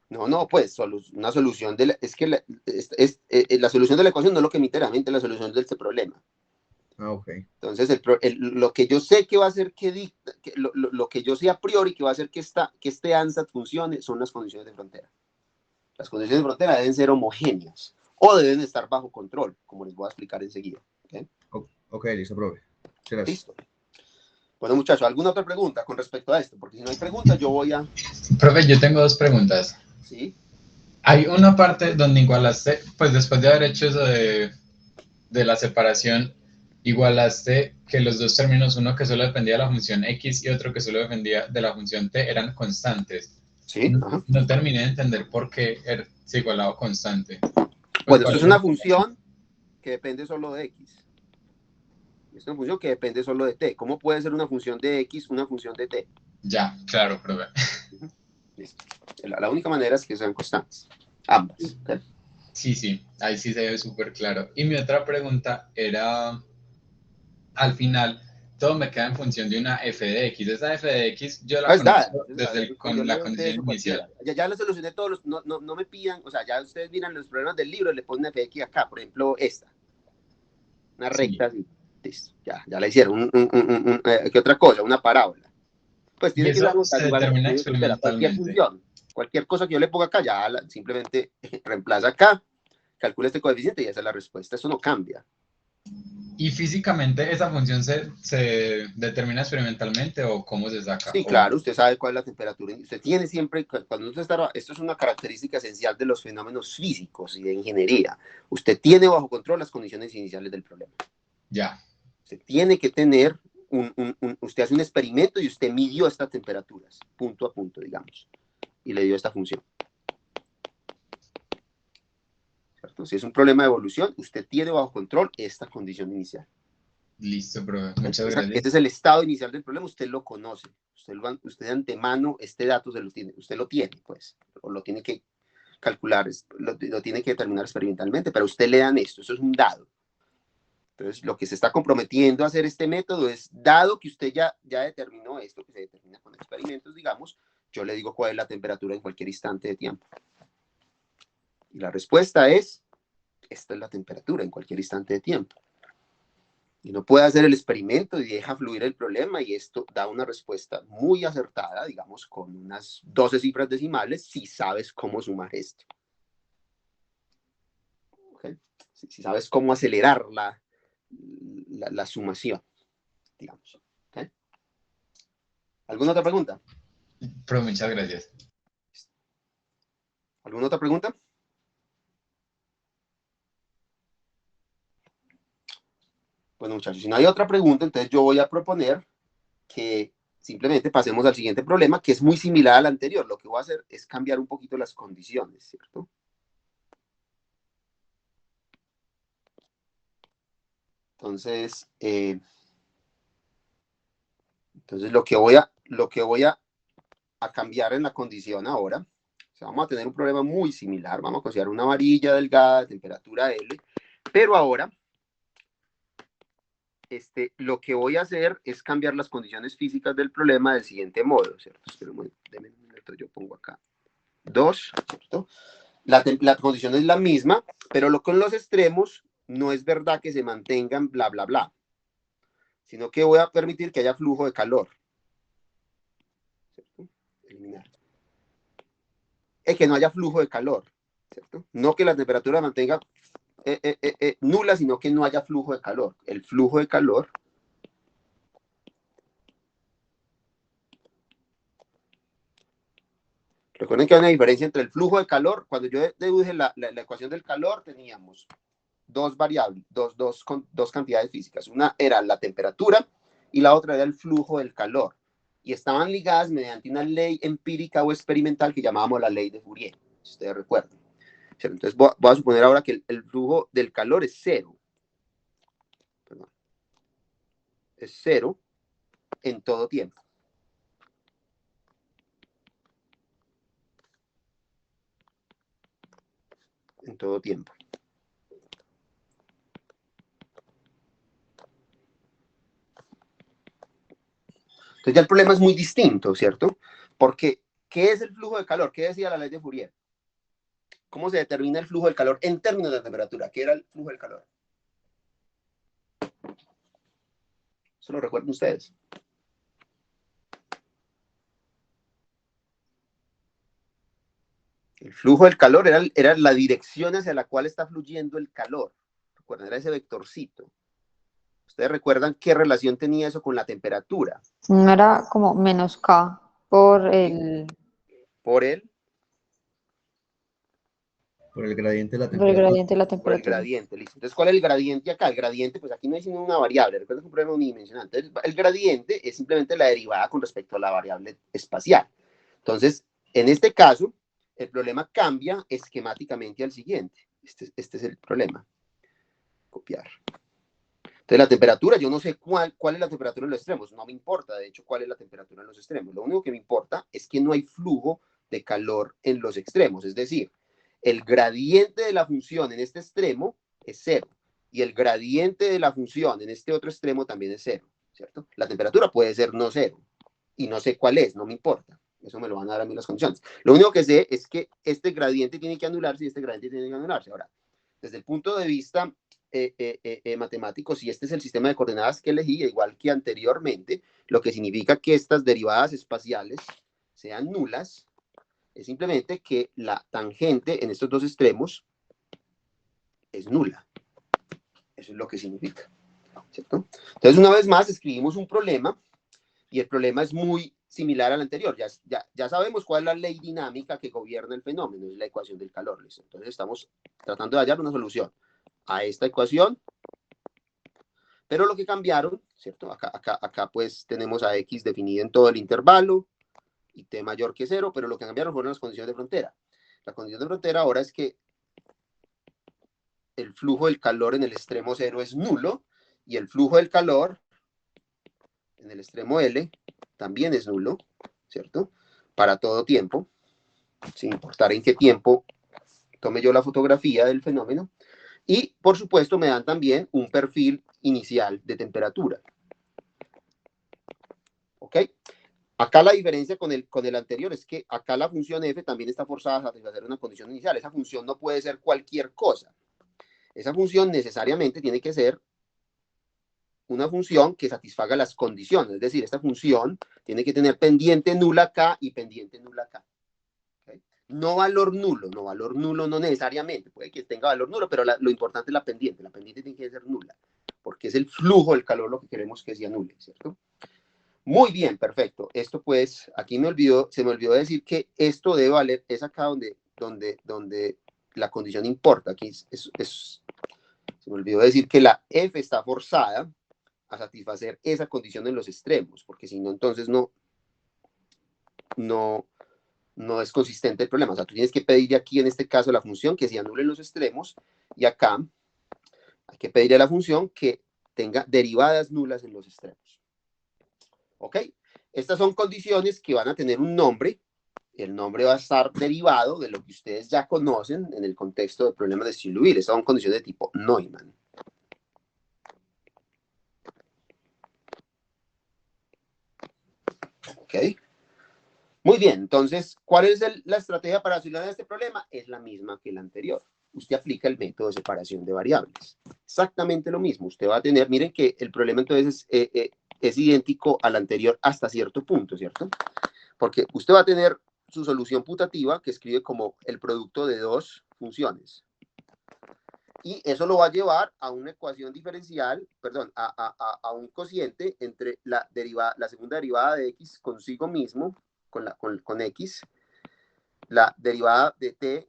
No, pues una solución es que la solución de la ecuación no es lo que literalmente la solución de este problema. Ah, ok. Entonces, lo que yo sé que va a hacer lo que yo sé a priori que va a hacer que este ANSAT funcione son las condiciones de frontera. Las condiciones de frontera deben ser homogéneas o deben estar bajo control, como les voy a explicar enseguida. ¿Okay? Ok, listo, profe. Gracias. Listo. Bueno, muchachos, ¿alguna otra pregunta con respecto a esto? Porque si no hay preguntas, yo voy a... Profe, yo tengo dos preguntas. ¿Sí? Hay una parte donde igualaste, pues después de haber hecho eso de la separación, igualaste que los dos términos, uno que solo dependía de la función X y otro que solo dependía de la función T, eran constantes. Sí, ajá. No terminé de entender por qué se igualaba constante. Pues, Bueno, esto ¿cuál es es la una explicación? función que depende solo de X. Es una función que depende solo de T. ¿Cómo puede ser una función de X una función de T? Ya, claro, profe. Listo. La única manera es que sean constantes. Ambas. ¿Okay? Sí, ahí sí se ve súper claro. Y mi otra pregunta era, al final, todo me queda en función de una f de x. Esa f de x yo la Es dada. conozco desde Yo con le la doy a ustedes condición eso cualquiera. inicial. Ya lo solucioné todos los. No me pidan. O sea, ya ustedes miran los problemas del libro y le ponen FX acá. Por ejemplo, esta. Una Sí. recta así. Listo. Ya la hicieron. ¿Qué otra cosa? Una parábola. Pues Y tiene que ser eso algo se igual a la determina función de frontera. Cualquier experimentalmente. función. Cualquier cosa que yo le ponga acá, simplemente reemplaza acá, calcula este coeficiente y esa es la respuesta. Eso no cambia. ¿Y físicamente esa función se determina experimentalmente o cómo se saca? Sí, claro, usted sabe cuál es la temperatura. Usted tiene siempre, cuando usted está, esto es una característica esencial de los fenómenos físicos y de ingeniería. Usted tiene bajo control las condiciones iniciales del problema. Ya. Usted tiene que tener, usted hace un experimento y usted midió estas temperaturas, punto a punto, digamos, y le dio esta función. ¿Cierto? Si es un problema de evolución, usted tiene bajo control esta condición inicial. Listo, profe. Muchas Este gracias. es el estado inicial del problema, usted lo conoce. Usted de antemano, este dato usted lo tiene, pues, o lo tiene que calcular, lo tiene que determinar experimentalmente, pero a usted le dan esto, eso es un dado. Entonces, lo que se está comprometiendo a hacer este método es, dado que usted ya determinó esto, que se determina con experimentos, digamos, yo le digo cuál es la temperatura en cualquier instante de tiempo. Y la respuesta es, esta es la temperatura en cualquier instante de tiempo. Y no puede hacer el experimento y deja fluir el problema y esto da una respuesta muy acertada, digamos, con unas 12 cifras decimales, si sabes cómo sumar esto. ¿Okay? Si sabes cómo acelerar la sumación, digamos. ¿Okay? ¿Alguna otra pregunta? Pero muchas gracias. ¿Alguna otra pregunta? Bueno, muchachos, si no hay otra pregunta, entonces yo voy a proponer que simplemente pasemos al siguiente problema, que es muy similar al anterior. Lo que voy a hacer es cambiar un poquito las condiciones, ¿cierto? Entonces, lo que voy a cambiar en la condición ahora, o sea, vamos a tener un problema muy similar. Vamos a considerar una varilla delgada de temperatura L, pero ahora lo que voy a hacer es cambiar las condiciones físicas del problema del siguiente modo, ¿cierto? Denme un minuto, yo pongo acá 2, ¿cierto? La condición es la misma, pero con los extremos no es verdad que se mantengan bla, bla, bla, sino que voy a permitir que haya flujo de calor. ¿Cierto? Eliminar. Es que no haya flujo de calor, ¿cierto? No que la temperatura mantenga nula, sino que no haya flujo de calor. El flujo de calor recuerden que hay una diferencia entre el flujo de calor. Cuando yo deduje la ecuación del calor, teníamos dos variables, dos cantidades físicas. Una era la temperatura y la otra era el flujo del calor. Y estaban ligadas mediante una ley empírica o experimental que llamábamos la ley de Fourier, si ustedes recuerdan. Entonces voy a suponer ahora que el flujo del calor es cero. Perdón. Es cero en todo tiempo. En todo tiempo. Entonces ya el problema es muy distinto, ¿cierto? Porque, ¿qué es el flujo de calor? ¿Qué decía la ley de Fourier? ¿Cómo se determina el flujo del calor en términos de temperatura? ¿Qué era el flujo del calor? ¿Eso lo recuerdan ustedes? El flujo del calor era la dirección hacia la cual está fluyendo el calor. ¿Recuerdan? Era ese vectorcito. ¿Ustedes recuerdan qué relación tenía eso con la temperatura? No era como menos K por el, Por el Por el gradiente de la por el temperatura. gradiente de la Por el temperatura. gradiente, listo. Entonces, ¿cuál es el gradiente acá? El gradiente, pues aquí no hay sino una variable. Recuerden que es un problema unidimensional. Entonces, el gradiente es simplemente la derivada con respecto a la variable espacial. Entonces, en este caso, el problema cambia esquemáticamente al siguiente. Este es el problema. Copiar. Entonces, la temperatura, yo no sé cuál es la temperatura en los extremos. No me importa, de hecho, cuál es la temperatura en los extremos. Lo único que me importa es que no hay flujo de calor en los extremos. Es decir, el gradiente de la función en este extremo es cero. Y el gradiente de la función en este otro extremo también es cero, ¿cierto? La temperatura puede ser no cero. Y no sé cuál es, no me importa. Eso me lo van a dar a mí las condiciones. Lo único que sé es que este gradiente tiene que anularse y este gradiente tiene que anularse. Ahora, desde el punto de vista matemático, si este es el sistema de coordenadas que elegí, igual que anteriormente, lo que significa que estas derivadas espaciales sean nulas, es simplemente que la tangente en estos dos extremos es nula. Eso es lo que significa, ¿cierto? Entonces, una vez más, escribimos un problema y el problema es muy similar al anterior. Ya sabemos cuál es la ley dinámica que gobierna el fenómeno, es la ecuación del calor. ¿Listo? Entonces, estamos tratando de hallar una solución a esta ecuación. Pero lo que cambiaron, ¿cierto? Acá pues tenemos a X definida en todo el intervalo y T mayor que 0, pero lo que cambiaron fueron las condiciones de frontera. La condición de frontera ahora es que el flujo del calor en el extremo 0 es nulo y el flujo del calor en el extremo L también es nulo, ¿cierto? Para todo tiempo, sin importar en qué tiempo tome yo la fotografía del fenómeno. Y, por supuesto, me dan también un perfil inicial de temperatura. ¿Ok? Acá la diferencia con el anterior es que acá la función f también está forzada a satisfacer una condición inicial. Esa función no puede ser cualquier cosa. Esa función necesariamente tiene que ser una función que satisfaga las condiciones. Es decir, esta función tiene que tener pendiente nula acá y pendiente nula acá. ¿Okay? No valor nulo no necesariamente. Puede que tenga valor nulo, pero lo importante es la pendiente. La pendiente tiene que ser nula, porque es el flujo del calor lo que queremos que se anule, ¿cierto? Muy bien, perfecto. Esto pues, aquí se me olvidó decir que esto debe valer, es acá donde la condición importa. Aquí se me olvidó decir que la F está forzada a satisfacer esa condición en los extremos, porque si no, entonces no es consistente el problema. O sea, tú tienes que pedirle aquí, en este caso, la función que se anule en los extremos, y acá hay que pedirle a la función que tenga derivadas nulas en los extremos. ¿Ok? Estas son condiciones que van a tener un nombre. El nombre va a estar derivado de lo que ustedes ya conocen en el contexto del problema de String-Liouville. Estas son condiciones de tipo Neumann. ¿Ok? Muy bien, entonces, ¿cuál es la estrategia para solucionar este problema? Es la misma que la anterior. Usted aplica el método de separación de variables. Exactamente lo mismo. Usted va a tener, miren que el problema entonces es idéntico al anterior hasta cierto punto, ¿cierto? Porque usted va a tener su solución putativa que escribe como el producto de dos funciones. Y eso lo va a llevar a una ecuación diferencial, perdón, a un cociente entre la segunda derivada de x consigo mismo, con x, la derivada de t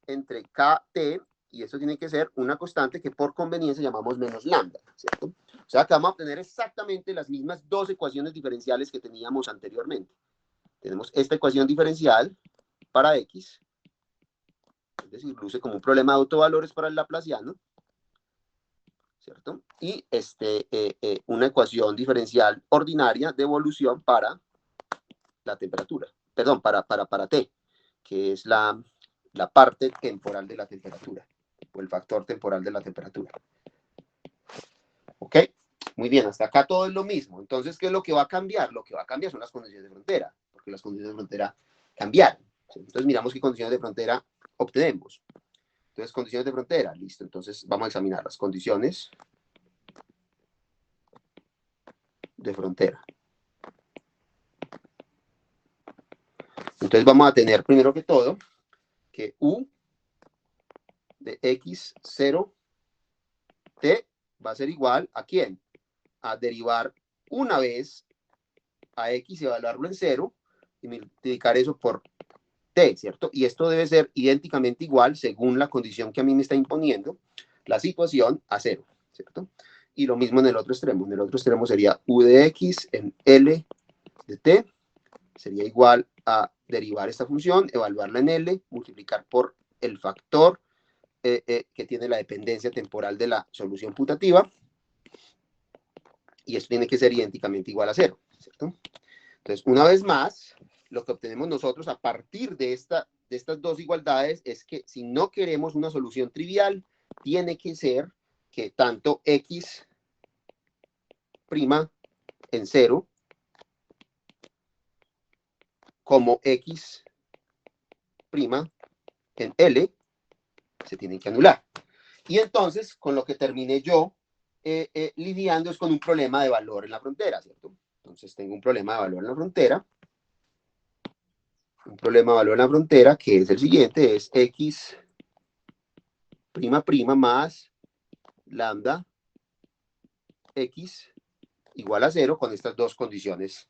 entre kt, y eso tiene que ser una constante que por conveniencia llamamos menos lambda, ¿cierto? O sea, que vamos a obtener exactamente las mismas dos ecuaciones diferenciales que teníamos anteriormente. Tenemos esta ecuación diferencial para x, es decir, luce como un problema de autovalores para el laplaciano, ¿cierto? Y una ecuación diferencial ordinaria de evolución para la temperatura, perdón, para t, que es la parte temporal de la temperatura, o el factor temporal de la temperatura. ¿Ok? Muy bien, hasta acá todo es lo mismo. Entonces, ¿qué es lo que va a cambiar? Lo que va a cambiar son las condiciones de frontera, porque las condiciones de frontera cambiaron. Entonces, miramos qué condiciones de frontera obtenemos. Entonces, condiciones de frontera, listo. Entonces, vamos a examinar las condiciones de frontera. Entonces, vamos a tener, primero que todo, que u de x0 t va a ser igual ¿a quién? A derivar una vez a x y evaluarlo en 0 y multiplicar eso por t, ¿cierto? Y esto debe ser idénticamente igual según la condición que a mí me está imponiendo la situación a 0, ¿cierto? Y lo mismo en el otro extremo. En el otro extremo sería u de x en L de t, sería igual a derivar esta función, evaluarla en L, multiplicar por el factor que tiene la dependencia temporal de la solución putativa, y esto tiene que ser idénticamente igual a 0, ¿cierto? Entonces, una vez más, lo que obtenemos nosotros a partir de estas dos igualdades es que si no queremos una solución trivial, tiene que ser que tanto x' en 0 como x' en L se tienen que anular. Y entonces, con lo que terminé yo lidiando es con un problema de valor en la frontera, ¿cierto? Entonces, tengo un problema de valor en la frontera. Un problema de valor en la frontera que es el siguiente, es x' más lambda x igual a 0 con estas dos condiciones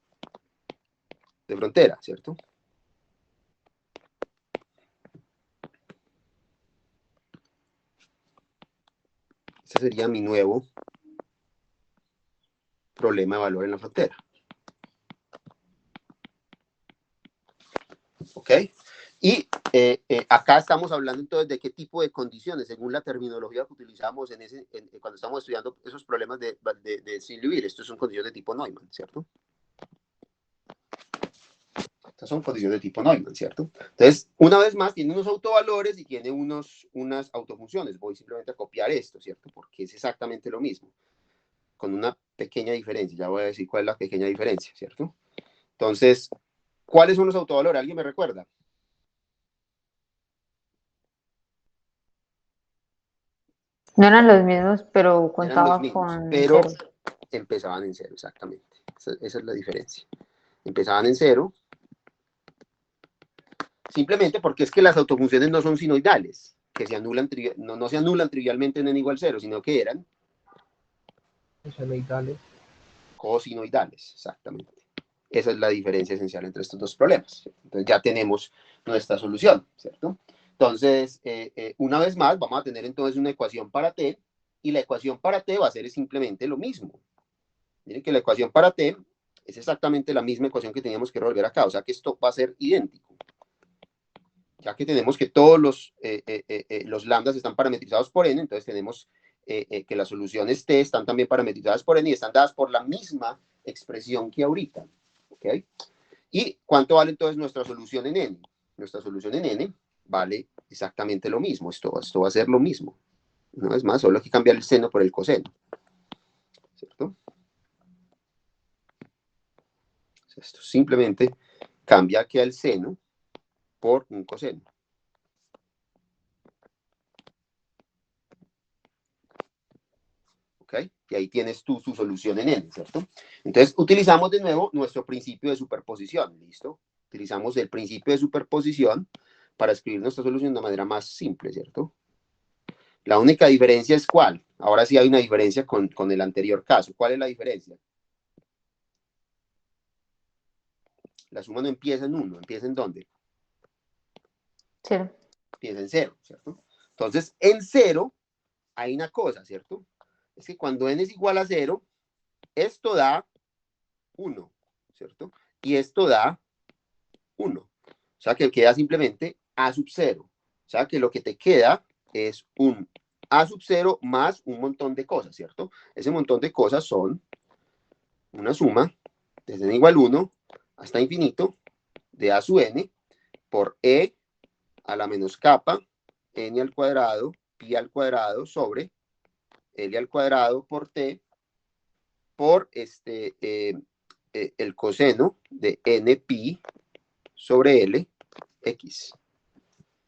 de frontera, ¿cierto? Este sería mi nuevo problema de valor en la frontera. ¿Ok? Y acá estamos hablando entonces de qué tipo de condiciones, según la terminología que utilizamos cuando estamos estudiando esos problemas de String-Liouville. Estos son condiciones de tipo Neumann, ¿cierto? Estas son condiciones de tipo Neumann, ¿cierto? Entonces, una vez más, tiene unos autovalores y tiene unas autofunciones. Voy simplemente a copiar esto, ¿cierto? Porque es exactamente lo mismo, con una pequeña diferencia. Ya voy a decir cuál es la pequeña diferencia, ¿cierto? Entonces, ¿cuáles son los autovalores? ¿Alguien me recuerda? No eran los mismos, pero contaba con pero 0. Empezaban en 0, exactamente. Esa es la diferencia. Empezaban en 0. Simplemente porque es que las autofunciones no son sinoidales, que se anulan, no se anulan trivialmente en n igual 0, sino que eran senoidales. cosinoidales, exactamente. Esa es la diferencia esencial entre estos dos problemas, ¿cierto? Entonces ya tenemos nuestra solución, ¿cierto? Entonces, una vez más, vamos a tener entonces una ecuación para t, y la ecuación para t va a ser simplemente lo mismo. Miren que la ecuación para t es exactamente la misma ecuación que teníamos que resolver acá, o sea que esto va a ser idéntico. Ya que tenemos que todos los lambdas están parametrizados por n, entonces tenemos que las soluciones t están también parametrizadas por n y están dadas por la misma expresión que ahorita. ¿Ok? ¿Y cuánto vale entonces nuestra solución en n? Nuestra solución en n vale exactamente lo mismo. Esto va a ser lo mismo. Una vez más, solo hay que cambiar el seno por el coseno. ¿Cierto? Esto simplemente cambia que el seno por un coseno. ¿Ok? Y ahí tienes tú su solución en n, ¿cierto? Entonces, utilizamos de nuevo nuestro principio de superposición, ¿listo? Utilizamos el principio de superposición para escribir nuestra solución de una manera más simple, ¿cierto? La única diferencia es ¿cuál? Ahora sí hay una diferencia con el anterior caso. ¿Cuál es la diferencia? La suma no empieza en 1, ¿empieza en dónde? 0. Empieza en 0, ¿cierto? Entonces, en 0 hay una cosa, ¿cierto? Es que cuando n es igual a 0, esto da 1, ¿cierto? Y esto da 1. O sea que queda simplemente a sub 0. O sea que lo que te queda es un a sub 0 más un montón de cosas, ¿cierto? Ese montón de cosas son una suma desde n igual 1 hasta infinito de a sub n por e a la menos capa n al cuadrado pi al cuadrado sobre l al cuadrado por t por el coseno de n pi sobre l x.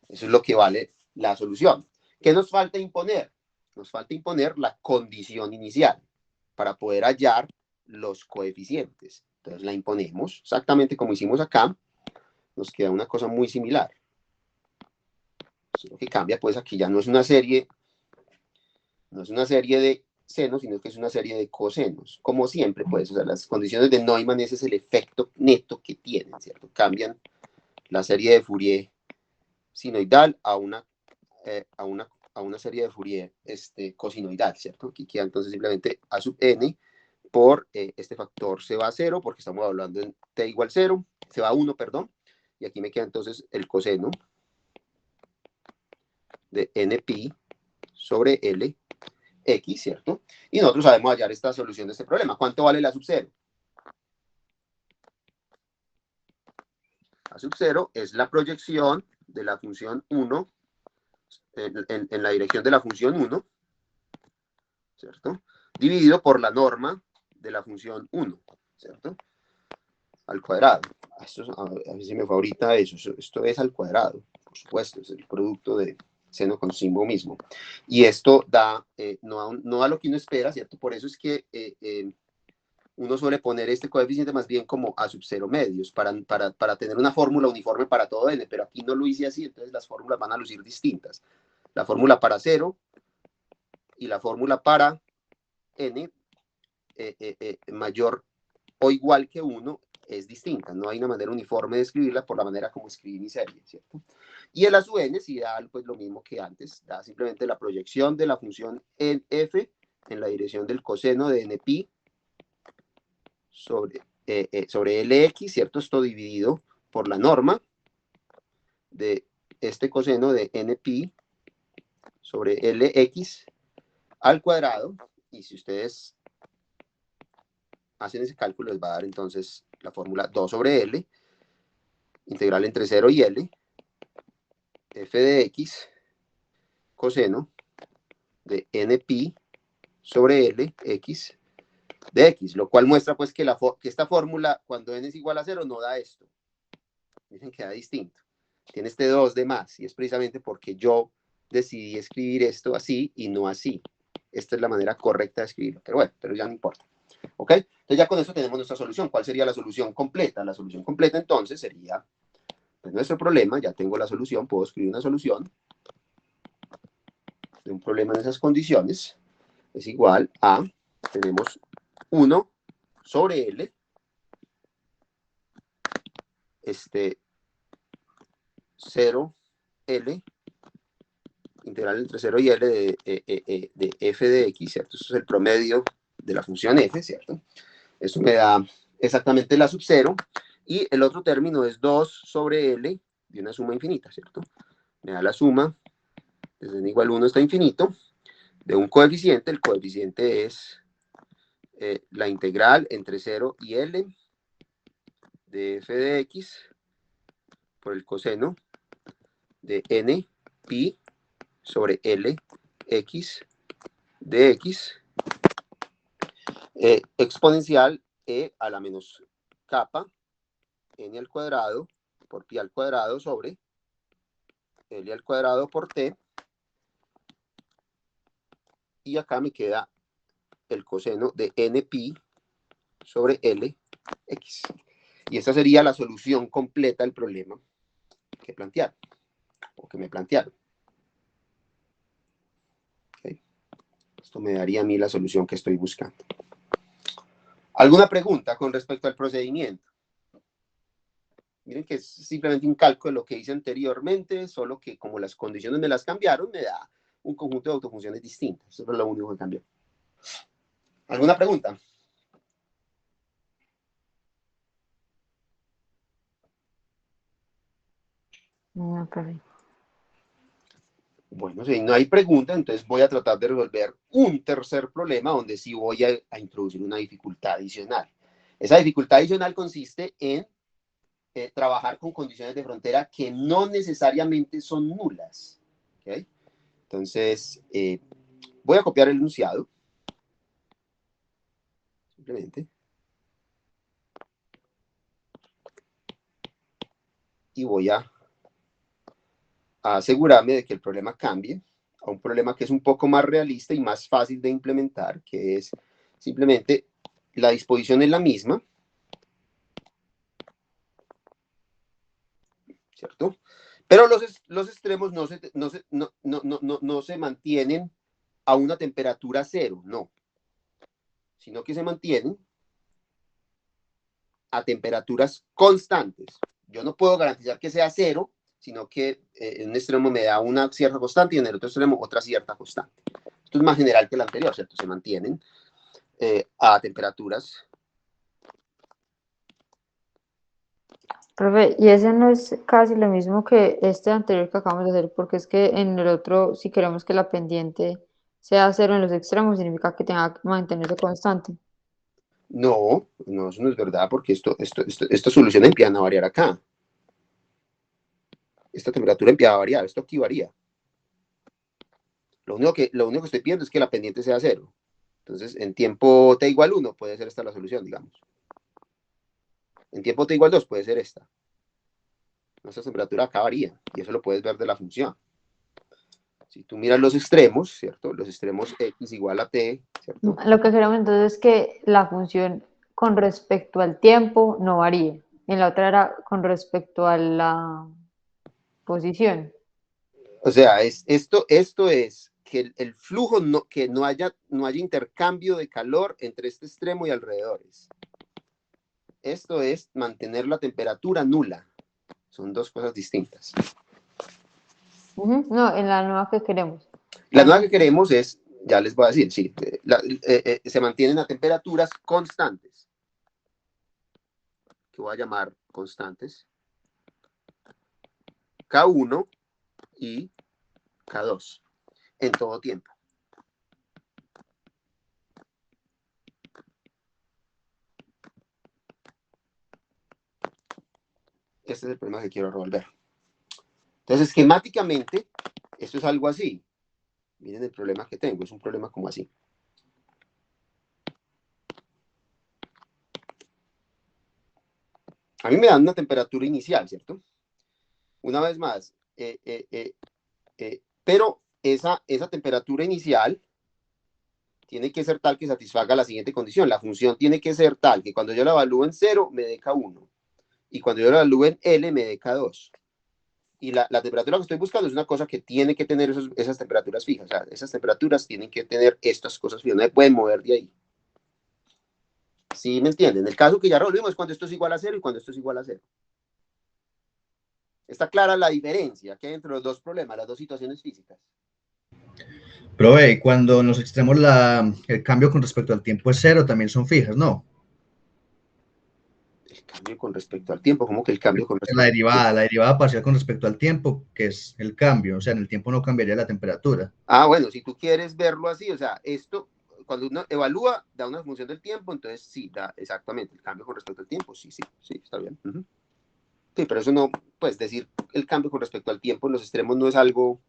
Eso es lo que vale la solución. ¿Qué nos falta imponer? Nos falta imponer la condición inicial para poder hallar los coeficientes. Entonces la imponemos exactamente como hicimos acá. Nos queda una cosa muy similar. Eso lo que cambia, pues aquí ya no es una serie de senos, sino que es una serie de cosenos. Como siempre, pues, o sea, las condiciones de Neumann, ese es el efecto neto que tienen, ¿cierto? Cambian la serie de Fourier sinoidal a una serie de Fourier cosinoidal, ¿cierto? Aquí queda entonces simplemente a sub n por este factor se va a 0, porque estamos hablando en t igual 0, se va a 1, perdón, y aquí me queda entonces el coseno de n pi sobre l x, ¿cierto? Y nosotros sabemos hallar esta solución de este problema. ¿Cuánto vale la sub 0? La sub 0 es la proyección de la función 1 en la dirección de la función 1, ¿cierto? Dividido por la norma de la función 1, ¿cierto? Al cuadrado. A ver si me fue ahorita eso. Esto es al cuadrado, por supuesto, es el producto de seno con símbolo mismo. Y esto da, no a lo que uno espera, ¿cierto? Por eso es que uno suele poner este coeficiente más bien como a sub 0 medios, para tener una fórmula uniforme para todo n, pero aquí no lo hice así, entonces las fórmulas van a lucir distintas. La fórmula para 0 y la fórmula para n mayor o igual que 1 es distinta, no hay una manera uniforme de escribirla por la manera como escribí mi serie, ¿cierto? Y el a sub n sí da pues lo mismo que antes, da simplemente la proyección de la función en f en la dirección del coseno de n pi sobre lx, ¿cierto? Esto dividido por la norma de este coseno de n pi sobre lx al cuadrado, y si ustedes hacen ese cálculo les va a dar entonces la fórmula 2 sobre L, integral entre 0 y L, f de x, coseno de n pi sobre L, x, de x, lo cual muestra pues que esta fórmula cuando n es igual a 0 no da esto. Miren que da distinto. Tiene este 2 de más, y es precisamente porque yo decidí escribir esto así y no así. Esta es la manera correcta de escribirlo, pero bueno, pero ya no importa. ¿Ok? Entonces ya con eso tenemos nuestra solución. ¿Cuál sería la solución completa? La solución completa entonces sería, pues nuestro problema, ya tengo la solución, puedo escribir una solución de un problema en esas condiciones, es igual a, tenemos 1 sobre L, este 0L, integral entre 0 y L de f de x, ¿cierto? Eso es el promedio de la función f, ¿cierto? Eso me da exactamente la sub 0, y el otro término es 2 sobre L de una suma infinita, ¿cierto? Me da la suma desde n igual 1 hasta infinito de un coeficiente. El coeficiente es la integral entre 0 y L de f de x por el coseno de n pi sobre L x de x exponencial e a la menos capa n al cuadrado por pi al cuadrado sobre L al cuadrado por t, y acá me queda el coseno de n pi sobre L x. Y esta sería la solución completa del problema que plantearon, o que me plantearon. ¿Okay? Esto me daría a mí la solución que estoy buscando. ¿Alguna pregunta con respecto al procedimiento? Miren que es simplemente un cálculo de lo que hice anteriormente, solo que como las condiciones me las cambiaron, me da un conjunto de autofunciones distintas. Eso es lo único que cambió. ¿Alguna pregunta? No, profe. Bueno, si no hay pregunta, entonces voy a tratar de resolver un tercer problema donde sí voy a introducir una dificultad adicional. Esa dificultad adicional consiste en trabajar con condiciones de frontera que no necesariamente son nulas. ¿Okay? Entonces, voy a copiar el enunciado. Simplemente. Y voy a asegurarme de que el problema cambie a un problema que es un poco más realista y más fácil de implementar, que es simplemente la disposición es la misma, ¿cierto? Pero los extremos no se mantienen a una temperatura cero, no, sino que se mantienen a temperaturas constantes. Yo no puedo garantizar que sea cero, sino que en un extremo me da una cierta constante y en el otro extremo otra cierta constante. Esto es más general que el anterior, ¿cierto? Se mantienen a temperaturas. Profe, y ese no es casi lo mismo que este anterior que acabamos de hacer, porque es que en el otro, si queremos que la pendiente sea cero en los extremos, significa que tenga que mantenerse constante. No, eso no es verdad, porque esta solución empieza a variar acá. Esta temperatura empieza a variar, esto aquí varía. Lo único que estoy pidiendo es que la pendiente sea cero. Entonces, en tiempo t igual 1 puede ser esta la solución, digamos. En tiempo t igual 2 puede ser esta. Nuestra temperatura acá varía, y eso lo puedes ver de la función. Si tú miras los extremos, ¿cierto? Los extremos x igual a t, ¿cierto? Lo que queremos entonces es que la función con respecto al tiempo no varíe. En la otra era con respecto a la posición. O sea, esto es que el flujo, que no haya intercambio de calor entre este extremo y alrededores. Esto es mantener la temperatura nula. Son dos cosas distintas. No, en la nueva que queremos. La nueva que queremos es, ya les voy a decir, sí, se mantienen a temperaturas constantes, que voy a llamar constantes, K1 y K2, en todo tiempo. Este es el problema que quiero resolver. Entonces, esquemáticamente, esto es algo así. Miren el problema que tengo, es un problema como así. A mí me dan una temperatura inicial, ¿cierto? Una vez más, pero esa temperatura inicial tiene que ser tal que satisfaga la siguiente condición. La función tiene que ser tal que cuando yo la evalúe en 0 me dé K1 y cuando yo la evalúe en L me dé K2. Y la temperatura que estoy buscando es una cosa que tiene que tener esas temperaturas fijas. O sea, esas temperaturas tienen que tener estas cosas fijas, no se pueden mover de ahí. ¿Sí me entienden? El caso que ya resolvimos es cuando esto es igual a 0 y cuando esto es igual a 0. Está clara la diferencia que hay entre los dos problemas, las dos situaciones físicas. Profe, y cuando en los extremos el cambio con respecto al tiempo es 0, también son fijas, ¿no? El cambio con respecto al tiempo, ¿cómo que el cambio con respecto La al tiempo? derivada parcial con respecto al tiempo, que es el cambio, o sea, en el tiempo no cambiaría la temperatura. Ah, bueno, si tú quieres verlo así, o sea, esto, cuando uno evalúa, da una función del tiempo, entonces sí, da exactamente el cambio con respecto al tiempo, sí, está bien. Sí, pero eso no, pues decir el cambio con respecto al tiempo en los extremos no es algo,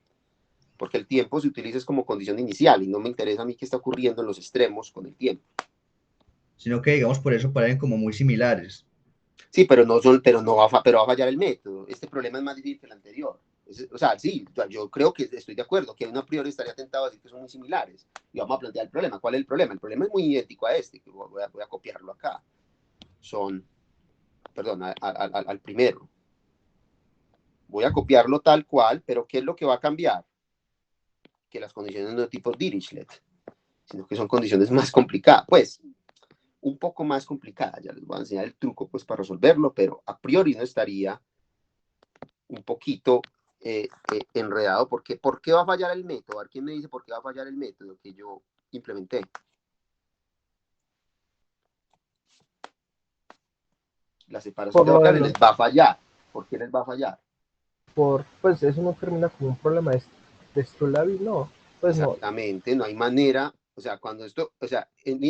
porque el tiempo se utiliza como condición inicial y no me interesa a mí qué está ocurriendo en los extremos con el tiempo. Sino que, digamos, por eso parecen como muy similares. Sí, pero va a fallar el método. Este problema es más difícil que el anterior. O sea, sí, yo creo que estoy de acuerdo, que uno a priori estaría tentado a decir que son muy similares. Y vamos a plantear el problema. ¿Cuál es el problema? El problema es muy idéntico a este, que voy a copiarlo acá. Perdón, al primero. Voy a copiarlo tal cual, pero ¿qué es lo que va a cambiar? Que las condiciones no de tipo Dirichlet, sino que son condiciones más complicadas. Pues, un poco más complicadas. Ya les voy a enseñar el truco pues para resolverlo, pero a priori no estaría un poquito enredado. ¿Por qué va a fallar el método? A ver, ¿quién me dice por qué va a fallar el método que yo implementé? La separación Por de lo de variables los, les va a fallar. ¿Por qué les va a fallar? pues eso no termina como un problema de Stulavi, no, pues no. Exactamente, no hay manera. O sea, cuando esto, o sea,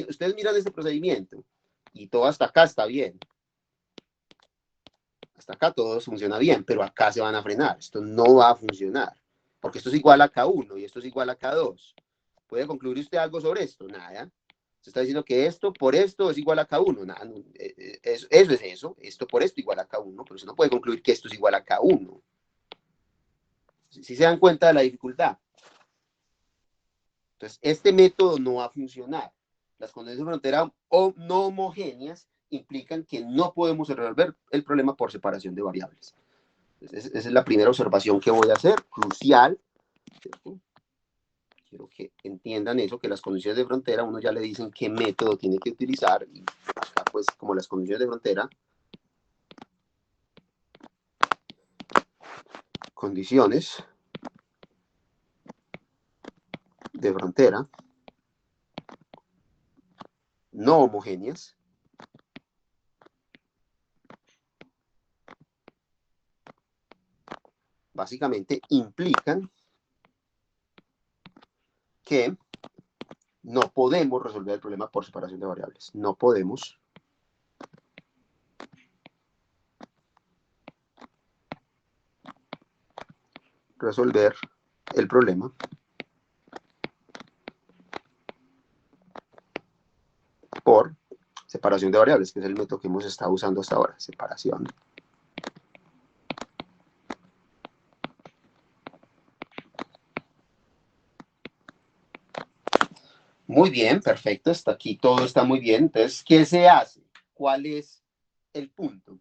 ustedes miran este procedimiento y todo hasta acá está bien. Hasta acá todo funciona bien, pero acá se van a frenar. Esto no va a funcionar, porque esto es igual a K1 y esto es igual a K2. ¿Puede concluir usted algo sobre esto? Nada. Se está diciendo que esto por esto es igual a K1. Nada, no, eso es eso. Esto por esto igual a K1, pero se no puede concluir que esto es igual a K1. Si se dan cuenta de la dificultad. Entonces, este método no va a funcionar. Las condiciones de frontera no homogéneas implican que no podemos resolver el problema por separación de variables. Entonces, esa es la primera observación que voy a hacer, crucial, ¿cierto? Quiero que entiendan eso, que las condiciones de frontera, uno ya le dicen qué método tiene que utilizar, y acá pues como las condiciones de frontera, condiciones de frontera no homogéneas, básicamente implican que no podemos resolver el problema por separación de variables. No podemos resolver el problema por separación de variables, que es el método que hemos estado usando hasta ahora, separación. Muy bien, perfecto, hasta aquí todo está muy bien. Entonces, ¿qué se hace? ¿Cuál es el punto?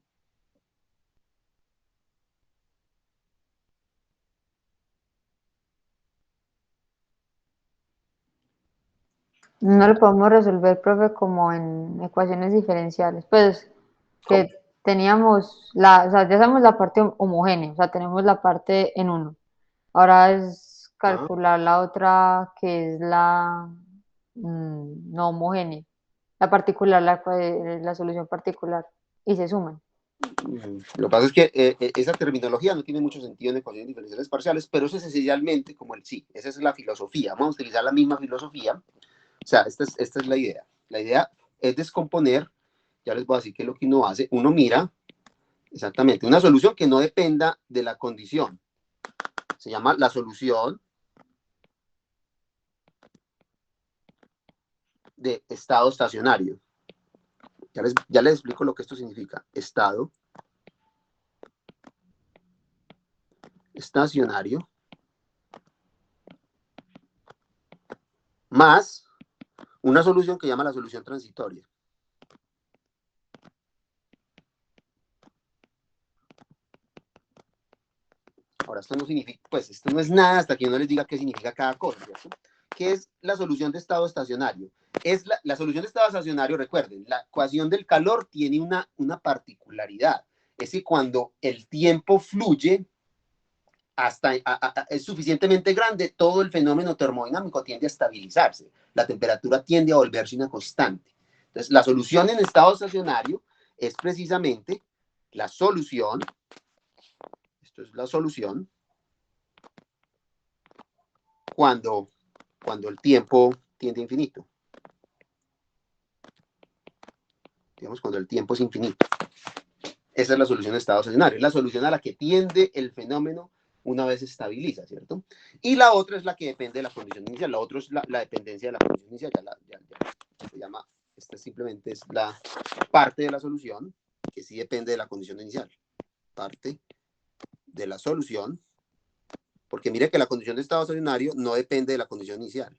No lo podemos resolver, profe, como en ecuaciones diferenciales. Pues que teníamos o sea, ya sabemos la parte homogénea, o sea, tenemos la parte en uno. Ahora es calcular la otra que es la no homogénea, la particular, la solución particular, y se suman. Lo que pasa es que esa terminología no tiene mucho sentido en ecuaciones diferenciales parciales, pero eso es esencialmente como el sí. Esa es la filosofía. Vamos a utilizar la misma filosofía. O sea, esta es la idea. La idea es descomponer. Ya les voy a decir qué es lo que uno hace. Uno mira exactamente una solución que no dependa de la condición. Se llama la solución de estado estacionario. Ya les explico lo que esto significa. Estado estacionario más una solución que llama la solución transitoria. Ahora, esto no significa, pues esto no es nada hasta que yo no les diga qué significa cada cosa, ¿cierto? ¿Qué es la solución de estado estacionario? es la solución de estado estacionario. Recuerden, la ecuación del calor tiene una particularidad, es que cuando el tiempo fluye hasta es suficientemente grande, todo el fenómeno termodinámico tiende a estabilizarse, la temperatura tiende a volverse una constante. Entonces, la solución en estado estacionario es precisamente la solución, esto es la solución, cuando el tiempo tiende a infinito. Digamos, cuando el tiempo es infinito. Esa es la solución de estado estacionario, es la solución a la que tiende el fenómeno una vez se estabiliza, ¿cierto? Y la otra es la que depende de la condición inicial, la otra es la dependencia de la condición inicial, ya se llama, esta simplemente es la parte de la solución que sí depende de la condición inicial, parte de la solución, porque mire que la condición de estado estacionario no depende de la condición inicial,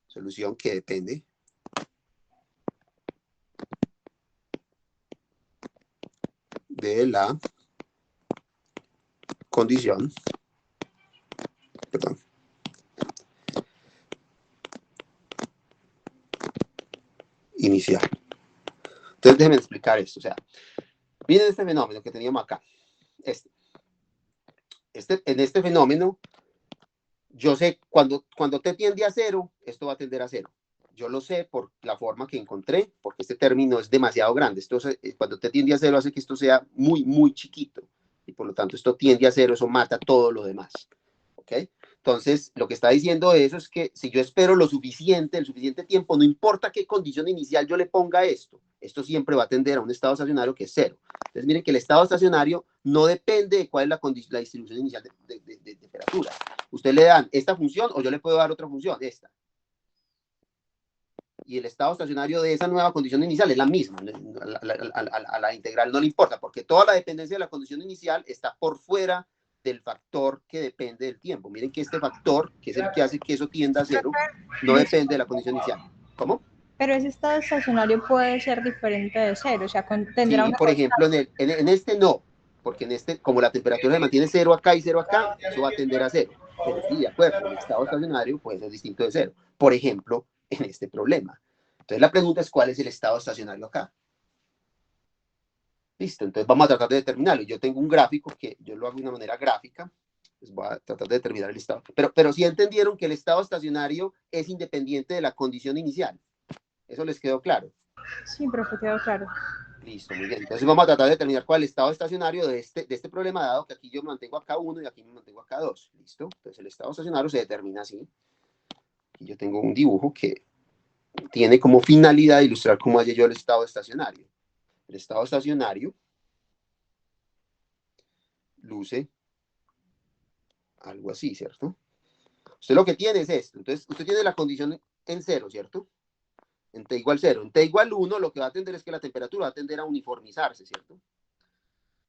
solución que depende de la condición, perdón, inicial. Entonces déjenme explicar esto, o sea, miren este fenómeno que teníamos acá, en este fenómeno, yo sé cuando t tiende a cero, esto va a tender a cero. Yo lo sé por la forma que encontré, porque este término es demasiado grande. Esto, cuando t tiende a cero hace que esto sea muy, muy chiquito. Y por lo tanto esto tiende a cero, eso mata todo lo demás. ¿Ok? Entonces, lo que está diciendo eso es que si yo espero lo suficiente, el suficiente tiempo, no importa qué condición inicial yo le ponga a esto siempre va a tender a un estado estacionario que es cero. Entonces, miren que el estado estacionario no depende de cuál es la distribución inicial de temperatura. Usted le dan esta función o yo le puedo dar otra función, esta. Y el estado estacionario de esa nueva condición inicial es la misma. A la integral no le importa, porque toda la dependencia de la condición inicial está por fuera del factor que depende del tiempo. Miren que este factor, que es el que hace que eso tienda a cero, no depende de la condición inicial. ¿Cómo? Pero ese estado estacionario puede ser diferente de cero, o sea, tendrá Sí, una... por ejemplo, en este no, porque en este, como la temperatura se mantiene cero acá y cero acá, eso va a tender a cero. Pero sí, de acuerdo, el estado estacionario puede ser distinto de cero. Por ejemplo, en este problema. Entonces la pregunta es, ¿cuál es el estado estacionario acá? Listo, entonces vamos a tratar de determinarlo. Yo tengo un gráfico que yo lo hago de una manera gráfica. Pues voy a tratar de determinar el estado. Pero sí entendieron que el estado estacionario es independiente de la condición inicial. ¿Eso les quedó claro? Sí, profe, quedó claro. Listo, muy bien. Entonces vamos a tratar de determinar cuál es el estado estacionario de este problema, dado que aquí yo me mantengo acá 1 y aquí me mantengo acá 2. ¿Listo? Entonces el estado estacionario se determina así. Aquí yo tengo un dibujo que tiene como finalidad ilustrar cómo hallo yo el estado estacionario. El estado estacionario luce algo así, ¿cierto? Usted lo que tiene es esto. Entonces, usted tiene la condición en cero, ¿cierto? En t igual 0. En t igual 1, lo que va a tender es que la temperatura va a tender a uniformizarse, ¿cierto?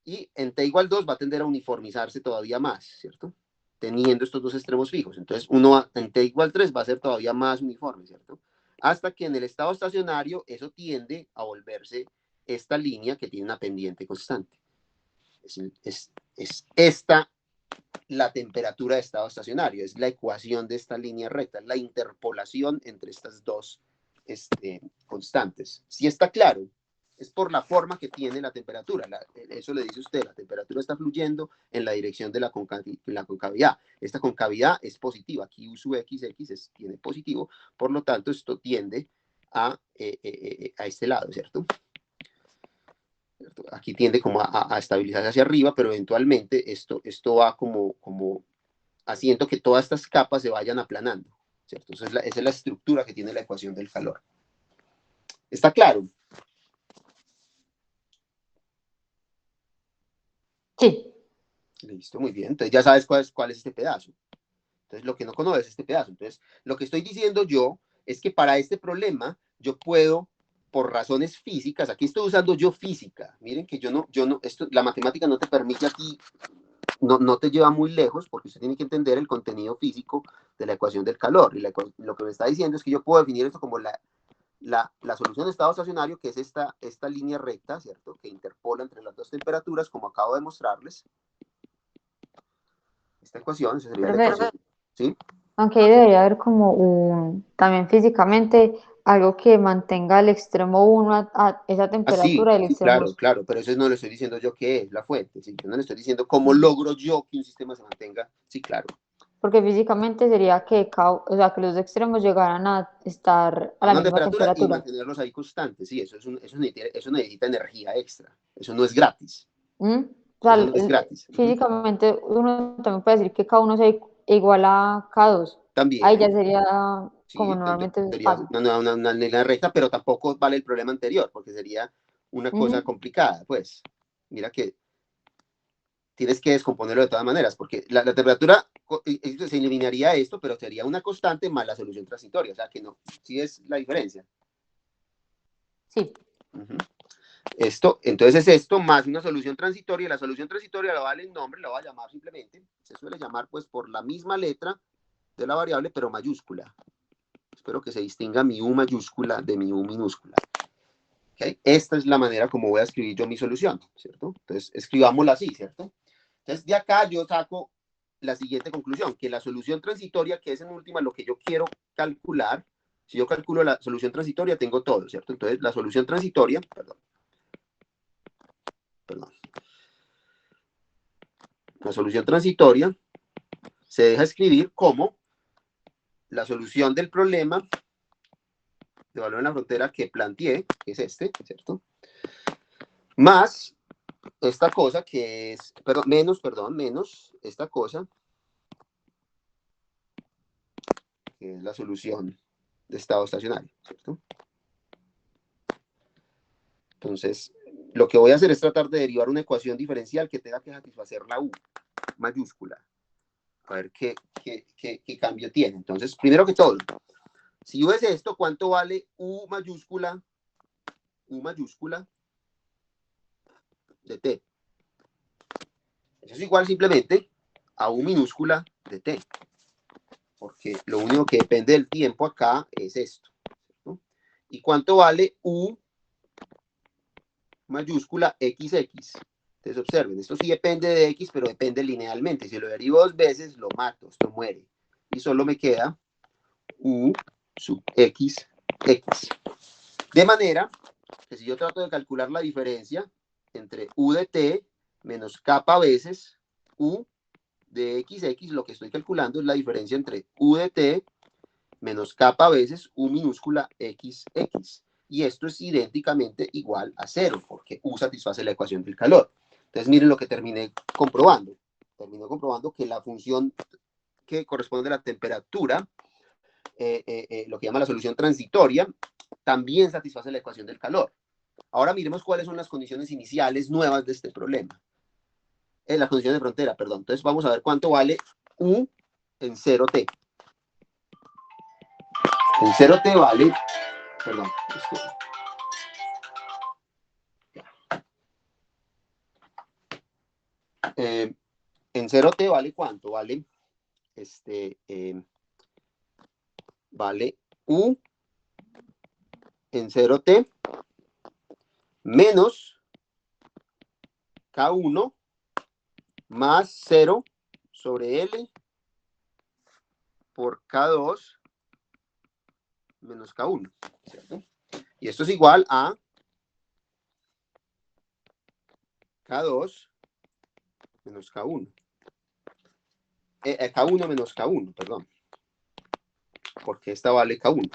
Y en t igual 2 va a tender a uniformizarse todavía más, ¿cierto? Teniendo estos dos extremos fijos. Entonces, en t igual 3 va a ser todavía más uniforme, ¿cierto? Hasta que en el estado estacionario eso tiende a volverse esta línea que tiene una pendiente constante. Es esta la temperatura de estado estacionario, es la ecuación de esta línea recta, la interpolación entre estas dos constantes. Si está claro, es por la forma que tiene la temperatura, eso le dice usted, la temperatura está fluyendo en la dirección de la concavidad. Esta concavidad es positiva, aquí U sub x tiene positivo, por lo tanto esto tiende a este lado, ¿cierto? Aquí tiende como a estabilizarse hacia arriba, pero eventualmente esto va como haciendo que todas estas capas se vayan aplanando, ¿cierto? Esa es la estructura que tiene la ecuación del calor. ¿Está claro? Sí. Listo, muy bien. Entonces ya sabes cuál es este pedazo. Entonces lo que no conoces es este pedazo. Entonces lo que estoy diciendo yo es que para este problema yo puedo, por razones físicas, aquí estoy usando yo física. Miren que la matemática no te permite aquí, no te lleva muy lejos porque usted tiene que entender el contenido físico de la ecuación del calor. Y lo que me está diciendo es que yo puedo definir esto como la solución de estado estacionario, que es esta línea recta, ¿cierto? Que interpola entre las dos temperaturas, como acabo de mostrarles. Esta ecuación, esa sería la ecuación, ¿sí? Aunque ahí debería haber como también físicamente, algo que mantenga el extremo 1 a esa Ah, sí, temperatura y el sí, extremo claro, claro, pero eso no le estoy diciendo yo qué es la fuente, ¿sí? Yo no le estoy diciendo cómo logro yo que un sistema se mantenga, sí, claro. porque físicamente sería que, o sea, que los extremos llegaran a estar a A la una misma temperatura y temperatura. mantenerlos ahí constantes, sí, eso necesita energía extra, eso no es gratis, ¿Mm? O sea, eso no es gratis. físicamente uno también puede decir que K1 sea igual a K2. Ahí ya También, sería como sí, normalmente sería pasa. una línea recta, pero tampoco vale el problema anterior, porque sería una cosa Ujú. complicada, pues. Mira que tienes que descomponerlo de todas maneras, porque la temperatura se eliminaría esto, pero sería una constante más la solución transitoria, o sea que no, sí es la diferencia. Sí. Uh-huh. Entonces es esto más una solución transitoria. La solución transitoria la vale el nombre, la voy a llamar simplemente, se suele llamar pues por la misma letra de la variable, pero mayúscula. Espero que se distinga mi U mayúscula de mi U minúscula. ¿Okay? Esta es la manera como voy a escribir yo mi solución, ¿cierto? Entonces escribámosla así, ¿cierto? Entonces de acá yo saco la siguiente conclusión, que la solución transitoria, que es en última lo que yo quiero calcular, si yo calculo la solución transitoria, tengo todo, ¿cierto? Entonces la solución transitoria, perdón. La solución transitoria se deja escribir como la solución del problema de valor en la frontera que planteé, que es este, ¿cierto? Más esta cosa que es, menos esta cosa, que es la solución de estado estacionario, ¿cierto? Entonces, lo que voy a hacer es tratar de derivar una ecuación diferencial que tenga que satisfacer la U mayúscula. A ver qué cambio tiene. Entonces, primero que todo, si U es esto, ¿cuánto vale U mayúscula de T? Eso es igual simplemente a U minúscula de T. Porque lo único que depende del tiempo acá es esto, ¿no? ¿Y cuánto vale U mayúscula XX? Entonces observen, esto sí depende de X, pero depende linealmente. Si lo derivo 2 veces, lo mato, esto muere. Y solo me queda U sub XX. De manera que si yo trato de calcular la diferencia entre U de T menos kappa veces U de XX, lo que estoy calculando es la diferencia entre U de T menos kappa veces U minúscula XX. Y esto es idénticamente igual a 0, porque U satisface la ecuación del calor. Entonces miren lo que terminé comprobando. Terminé comprobando que la función que corresponde a la temperatura, lo que llama la solución transitoria, también satisface la ecuación del calor. Ahora miremos cuáles son las condiciones iniciales nuevas de este problema. Las condiciones de frontera, perdón. Entonces vamos a ver cuánto vale U en 0T. En 0T vale, perdón, en 0T vale cuánto, vale, vale U en 0T menos K1 más 0 sobre L por K2 menos K1, ¿cierto? Y esto es igual a K2 menos K1. K1 menos K1, perdón. Porque esta vale K1.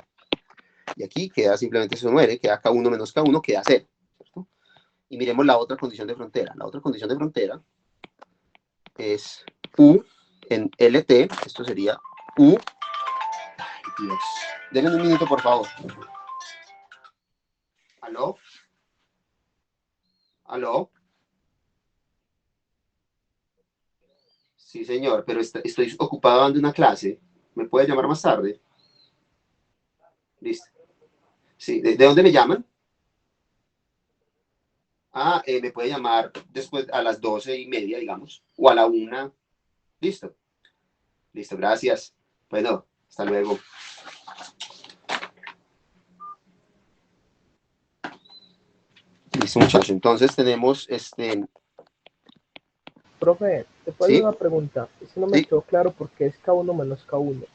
Y aquí queda simplemente eso muere, queda K1 menos K1, queda 0. ¿Cierto? Y miremos la otra condición de frontera. La otra condición de frontera es U en LT. Esto sería U. Ay, Dios. Denme un minuto, por favor. ¿Aló? ¿Aló? Sí, señor, pero estoy ocupado dando una clase. ¿Me puede llamar más tarde? Listo. Sí, ¿de dónde me llaman? Ah, me puede llamar después a las 12:30, digamos, o a la 1. Listo. Listo, gracias. Bueno, hasta luego. Listo, muchachos. Entonces tenemos Profe, ¿te puedo hacer ¿sí? una pregunta? Es que no me Sí. quedó claro por qué es K1 menos K1.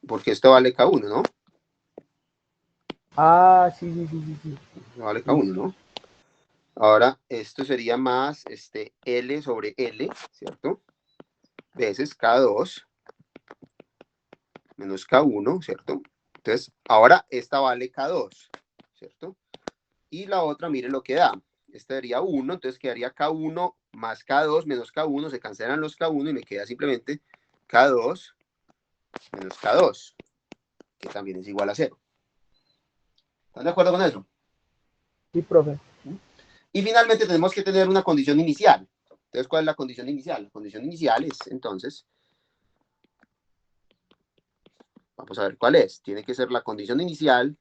porque esto vale K1, ¿no? Ah, sí, sí, sí, sí, sí. Vale K1, ¿no? Ahora, esto sería más L sobre L, ¿cierto? Veces K2 menos K1, ¿cierto? Entonces, ahora esta vale K2, ¿cierto? Y la otra, mire lo que da. Esta daría 1, entonces quedaría K1 más K2 menos K1, se cancelan los K1 y me queda simplemente K2 menos K2, que también es igual a 0. ¿Están de acuerdo con eso? Sí, profe. Y finalmente tenemos que tener una condición inicial. Entonces, ¿cuál es la condición inicial? La condición inicial es, entonces, vamos a ver cuál es. Tiene que ser la condición inicial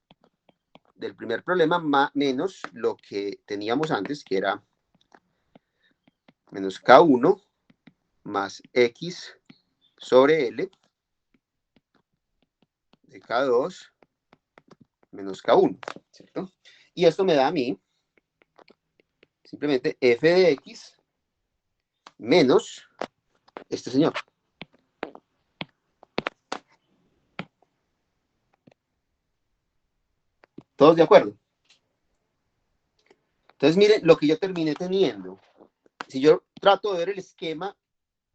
del primer problema menos lo que teníamos antes, que era menos K1 más X sobre L de K2 menos K1, ¿cierto? Y esto me da a mí simplemente f de X menos este señor. ¿Todos de acuerdo? Entonces, miren lo que yo terminé teniendo. Si yo trato de ver el esquema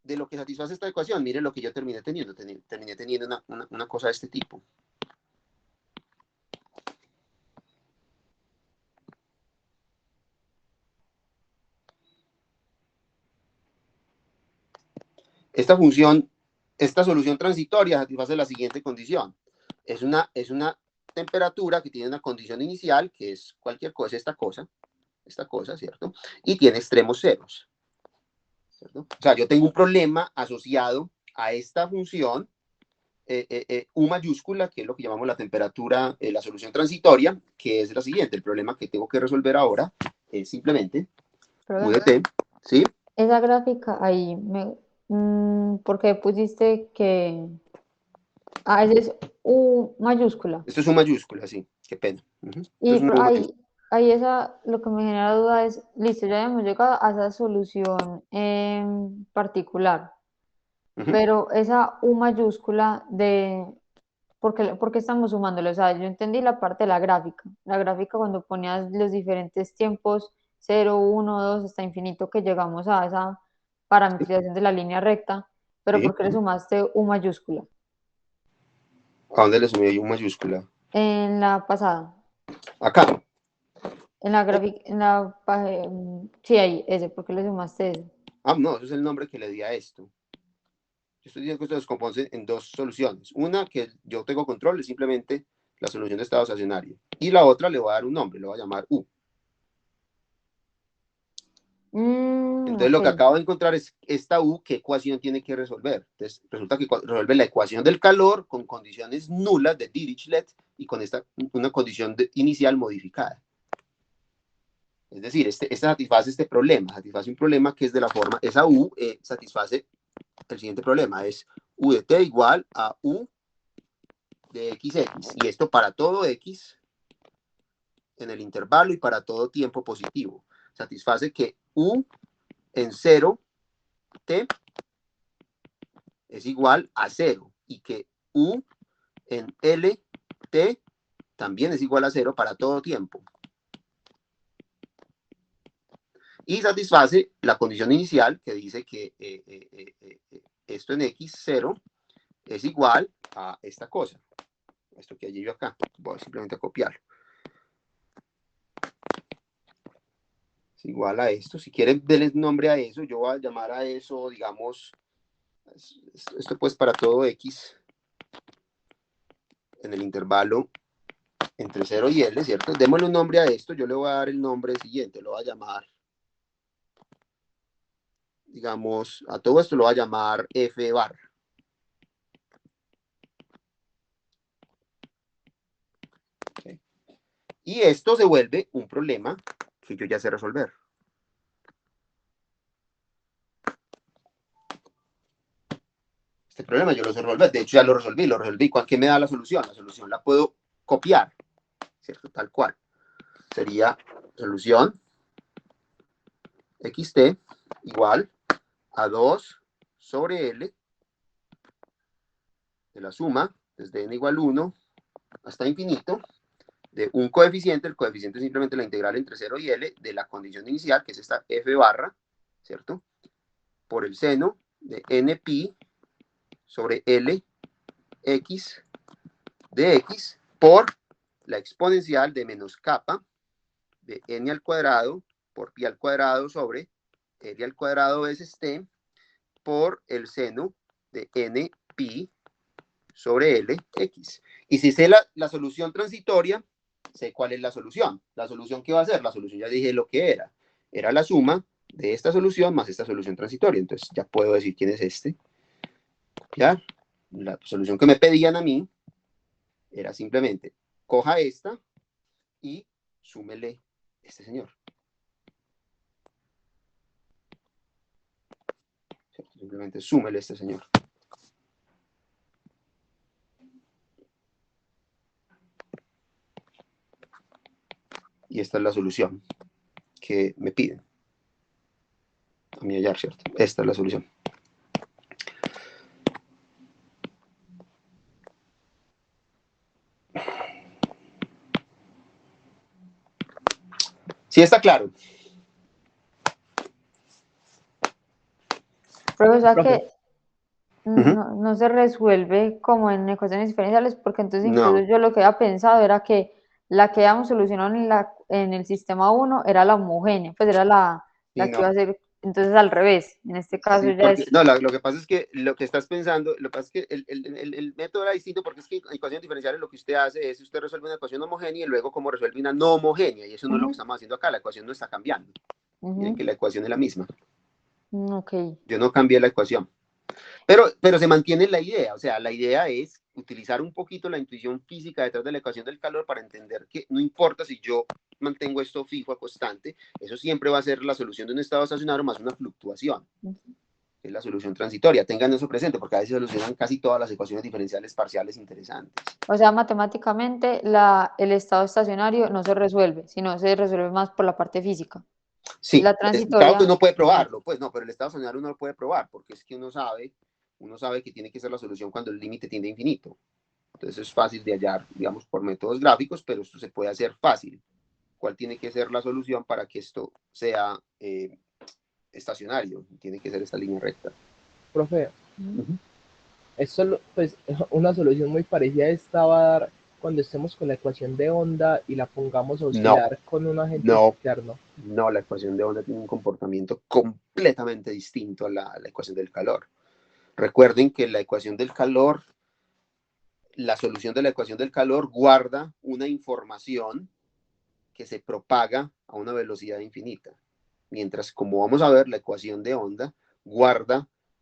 de lo que satisface esta ecuación, miren lo que yo terminé teniendo. Terminé teniendo una cosa de este tipo. Esta función, esta solución transitoria satisface la siguiente condición. Es una temperatura que tiene una condición inicial, que es cualquier cosa, esta cosa, ¿cierto? Y tiene extremos ceros, ¿cierto? O sea, yo tengo un problema asociado a esta función, U mayúscula, que es lo que llamamos la temperatura, la solución transitoria, que es la siguiente. El problema que tengo que resolver ahora es simplemente U de T, ¿sí? Esa gráfica ahí, ¿por qué pusiste que... Ah, ese es U mayúscula. Esto es U mayúscula, sí, qué pena. Esto Y es un U mayúscula. ahí esa, lo que me genera duda es, listo, ya hemos llegado a esa solución en particular, pero esa U mayúscula de, ¿por qué estamos sumándolo? O sea, yo entendí la parte de la gráfica cuando ponías los diferentes tiempos, 0, 1, 2, hasta infinito, que llegamos a esa parametrización de la línea recta, pero Sí. ¿por qué le sumaste U mayúscula? ¿A dónde le sumé U mayúscula? En la pasada. Acá. En la gráfica, sí, ahí, ese, ¿por qué le sumaste ese? Ah, no, ese es el nombre que le di a esto. Yo estoy diciendo que esto se descompone en dos soluciones. Una que yo tengo control es simplemente la solución de estado estacionario. Y la otra le voy a dar un nombre, le voy a llamar U. Entonces lo que Ok. acabo de encontrar es esta U, ¿qué ecuación tiene que resolver? Entonces resulta que resuelve la ecuación del calor con condiciones nulas de Dirichlet y con una condición inicial modificada. Es decir, este satisface este problema, satisface un problema que es de la forma, esa U satisface el siguiente problema, es U de T igual a U de XX, y esto para todo X en el intervalo y para todo tiempo positivo. Satisface que U en 0 T es igual a 0 y que U en L T también es igual a 0 para todo tiempo. Y satisface la condición inicial que dice que esto en X0 es igual a esta cosa. Esto que hay yo acá. Voy simplemente a copiarlo. Es igual a esto. Si quieren darle nombre a eso, yo voy a llamar a eso, digamos, esto pues para todo X en el intervalo entre 0 y L, ¿cierto? Démosle un nombre a esto. Yo le voy a dar el nombre siguiente. Lo voy a llamar, digamos, a todo esto lo voy a llamar F bar. ¿Okay? Y esto se vuelve un problema que yo ya sé resolver. Este problema yo lo sé resolver. De hecho, ya lo resolví. ¿Qué me da la solución? La solución la puedo copiar, ¿cierto? Tal cual. Sería solución xt igual a 2 sobre L de la suma desde n igual 1 hasta infinito, de un coeficiente, el coeficiente es simplemente la integral entre 0 y L de la condición inicial, que es esta f barra, ¿cierto? Por el seno de n pi sobre L x de x por la exponencial de menos kappa de n al cuadrado por pi al cuadrado sobre L al cuadrado veces t por el seno de n pi sobre L x. Y si sé la solución transitoria, sé cuál es la solución. ¿La solución qué va a ser? La solución ya dije lo que era. Era la suma de esta solución más esta solución transitoria. Entonces ya puedo decir quién es este. Copiar. La solución que me pedían a mí era simplemente coja esta y súmele este señor. Simplemente súmele este señor. Y esta es la solución que me piden a mí hallar, ¿cierto? Esta es la solución. Sí, está claro. Pero o sea Profe. que no se resuelve como en ecuaciones diferenciales, porque entonces incluso No. yo lo que había pensado era que la que habíamos solucionado en el sistema 1 era la homogénea, pues era la Sí, que no. iba a ser, entonces al revés, en este caso Sí, ya porque, es... no, lo que pasa es que lo que estás pensando, lo que pasa es que el método era distinto porque es que en ecuaciones diferenciales lo que usted hace es usted resuelve una ecuación homogénea y luego como resuelve una no homogénea, y eso no es lo que estamos haciendo acá, la ecuación no está cambiando. Miren que la ecuación es la misma. Ok. Yo no cambié la ecuación. Pero se mantiene la idea, o sea, la idea es utilizar un poquito la intuición física detrás de la ecuación del calor para entender que no importa si yo mantengo esto fijo a constante, eso siempre va a ser la solución de un estado estacionario más una fluctuación. Es la solución transitoria. Tengan eso presente porque a veces solucionan casi todas las ecuaciones diferenciales parciales interesantes. O sea, matemáticamente el estado estacionario no se resuelve, sino se resuelve más por la parte física. Sí, La el estado transitoria, que uno puede probarlo, pues no, pero el estado estacionario uno lo puede probar porque es que uno sabe que tiene que ser la solución cuando el límite tiende a infinito. Entonces es fácil de hallar, digamos, por métodos gráficos, pero esto se puede hacer fácil. ¿Cuál tiene que ser la solución para que esto sea estacionario? Tiene que ser esta línea recta. Profe, esto, pues, una solución muy parecida a esta va a dar cuando estemos con la ecuación de onda y la pongamos a oscilar con un agente externo. No, la ecuación de onda tiene un comportamiento completamente distinto a la ecuación del calor. Recuerden que la ecuación del calor, la solución de la ecuación del calor guarda una información que se propaga a una velocidad infinita. Mientras, como vamos a ver, la ecuación de onda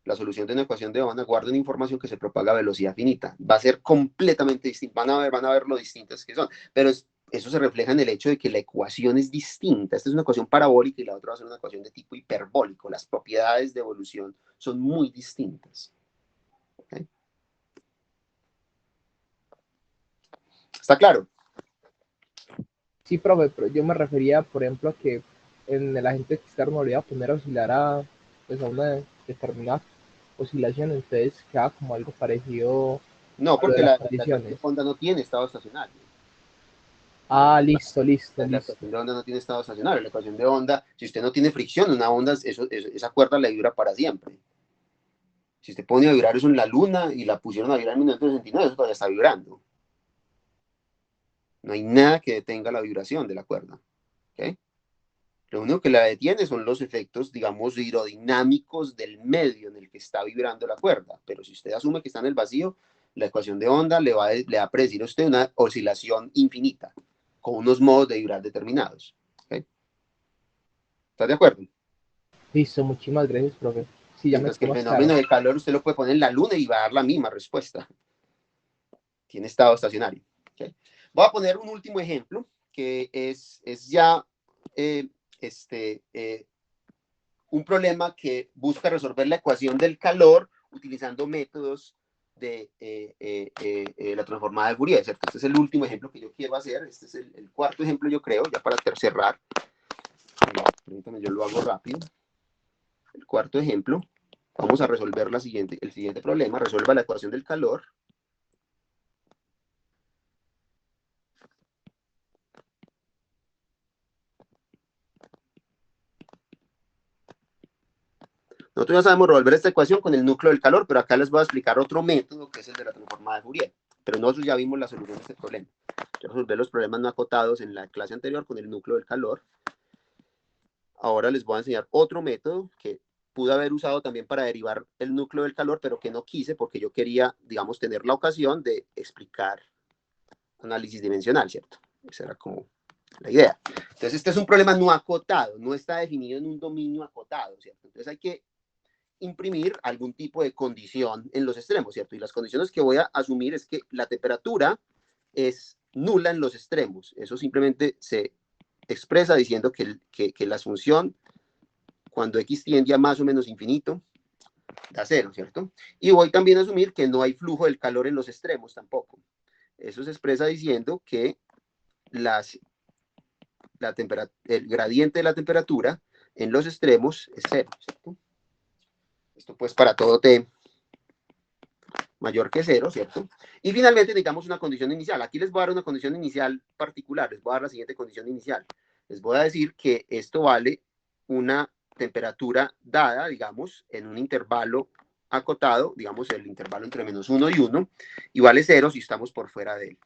la solución de una ecuación de onda guarda una información que se propaga a velocidad finita. Va a ser completamente distinto. Van a ver lo distintas que son. Pero eso se refleja en el hecho de que la ecuación es distinta. Esta es una ecuación parabólica y la otra va a ser una ecuación de tipo hiperbólico. Las propiedades de evolución son muy distintas. ¿Okay? ¿Está claro? Sí, profe, pero yo me refería, por ejemplo, a que en el agente externo le iba a poner a oscilar pues, a una determinada oscilación, entonces queda como algo parecido No, a lo de porque las la ecuación de condiciones. onda no tiene estado estacionario. Ah, listo. La ecuación de onda no tiene estado estacionario. La ecuación de onda, si usted no tiene fricción, una onda, esa cuerda le vibra para siempre. Si usted pone a vibrar eso en la luna y la pusieron a vibrar en 1969, eso todavía está vibrando. No hay nada que detenga la vibración de la cuerda. ¿Okay? Lo único que la detiene son los efectos, digamos, hidrodinámicos del medio en el que está vibrando la cuerda. Pero si usted asume que está en el vacío, la ecuación de onda le va a predecir a usted una oscilación infinita, con unos modos de vibrar determinados. ¿Okay? ¿Estás de acuerdo? Listo, muchísimas gracias, profe. Sí, ya me Mientras que quedó el más claro. fenómeno de calor usted lo puede poner en la luna y va a dar la misma respuesta. Tiene estado estacionario. ¿Okay? Voy a poner un último ejemplo que es ya un problema que busca resolver la ecuación del calor utilizando métodos de la transformada de Fourier, ¿cierto? Este es el último ejemplo que yo quiero hacer. Este es el cuarto ejemplo, yo creo, ya para cerrar. Permítame, yo lo hago rápido. El cuarto ejemplo. Vamos a resolver el siguiente problema. Resuelva la ecuación del calor. Nosotros ya sabemos resolver esta ecuación con el núcleo del calor, pero acá les voy a explicar otro método que es el de la transformada de Fourier. Pero nosotros ya vimos la solución de este problema. Yo resolví los problemas no acotados en la clase anterior con el núcleo del calor. Ahora les voy a enseñar otro método que pude haber usado también para derivar el núcleo del calor, pero que no quise porque yo quería, digamos, tener la ocasión de explicar análisis dimensional, ¿cierto? Esa era como la idea. Entonces, este es un problema no acotado, no está definido en un dominio acotado, ¿cierto? Entonces, hay que imprimir algún tipo de condición en los extremos, ¿cierto? Y las condiciones que voy a asumir es que la temperatura es nula en los extremos. Eso simplemente se expresa diciendo que la función, cuando x tiende a más o menos infinito, da cero, ¿cierto? Y voy también a asumir que no hay flujo del calor en los extremos tampoco. Eso se expresa diciendo que el gradiente de la temperatura en los extremos es cero, ¿cierto? Esto pues para todo t mayor que cero, ¿cierto? Y finalmente necesitamos una condición inicial. Aquí les voy a dar una condición inicial particular. Les voy a dar la siguiente condición inicial. Les voy a decir que esto vale una temperatura dada, digamos, en un intervalo acotado, digamos el intervalo entre -1 y 1, y vale 0 si estamos por fuera de él,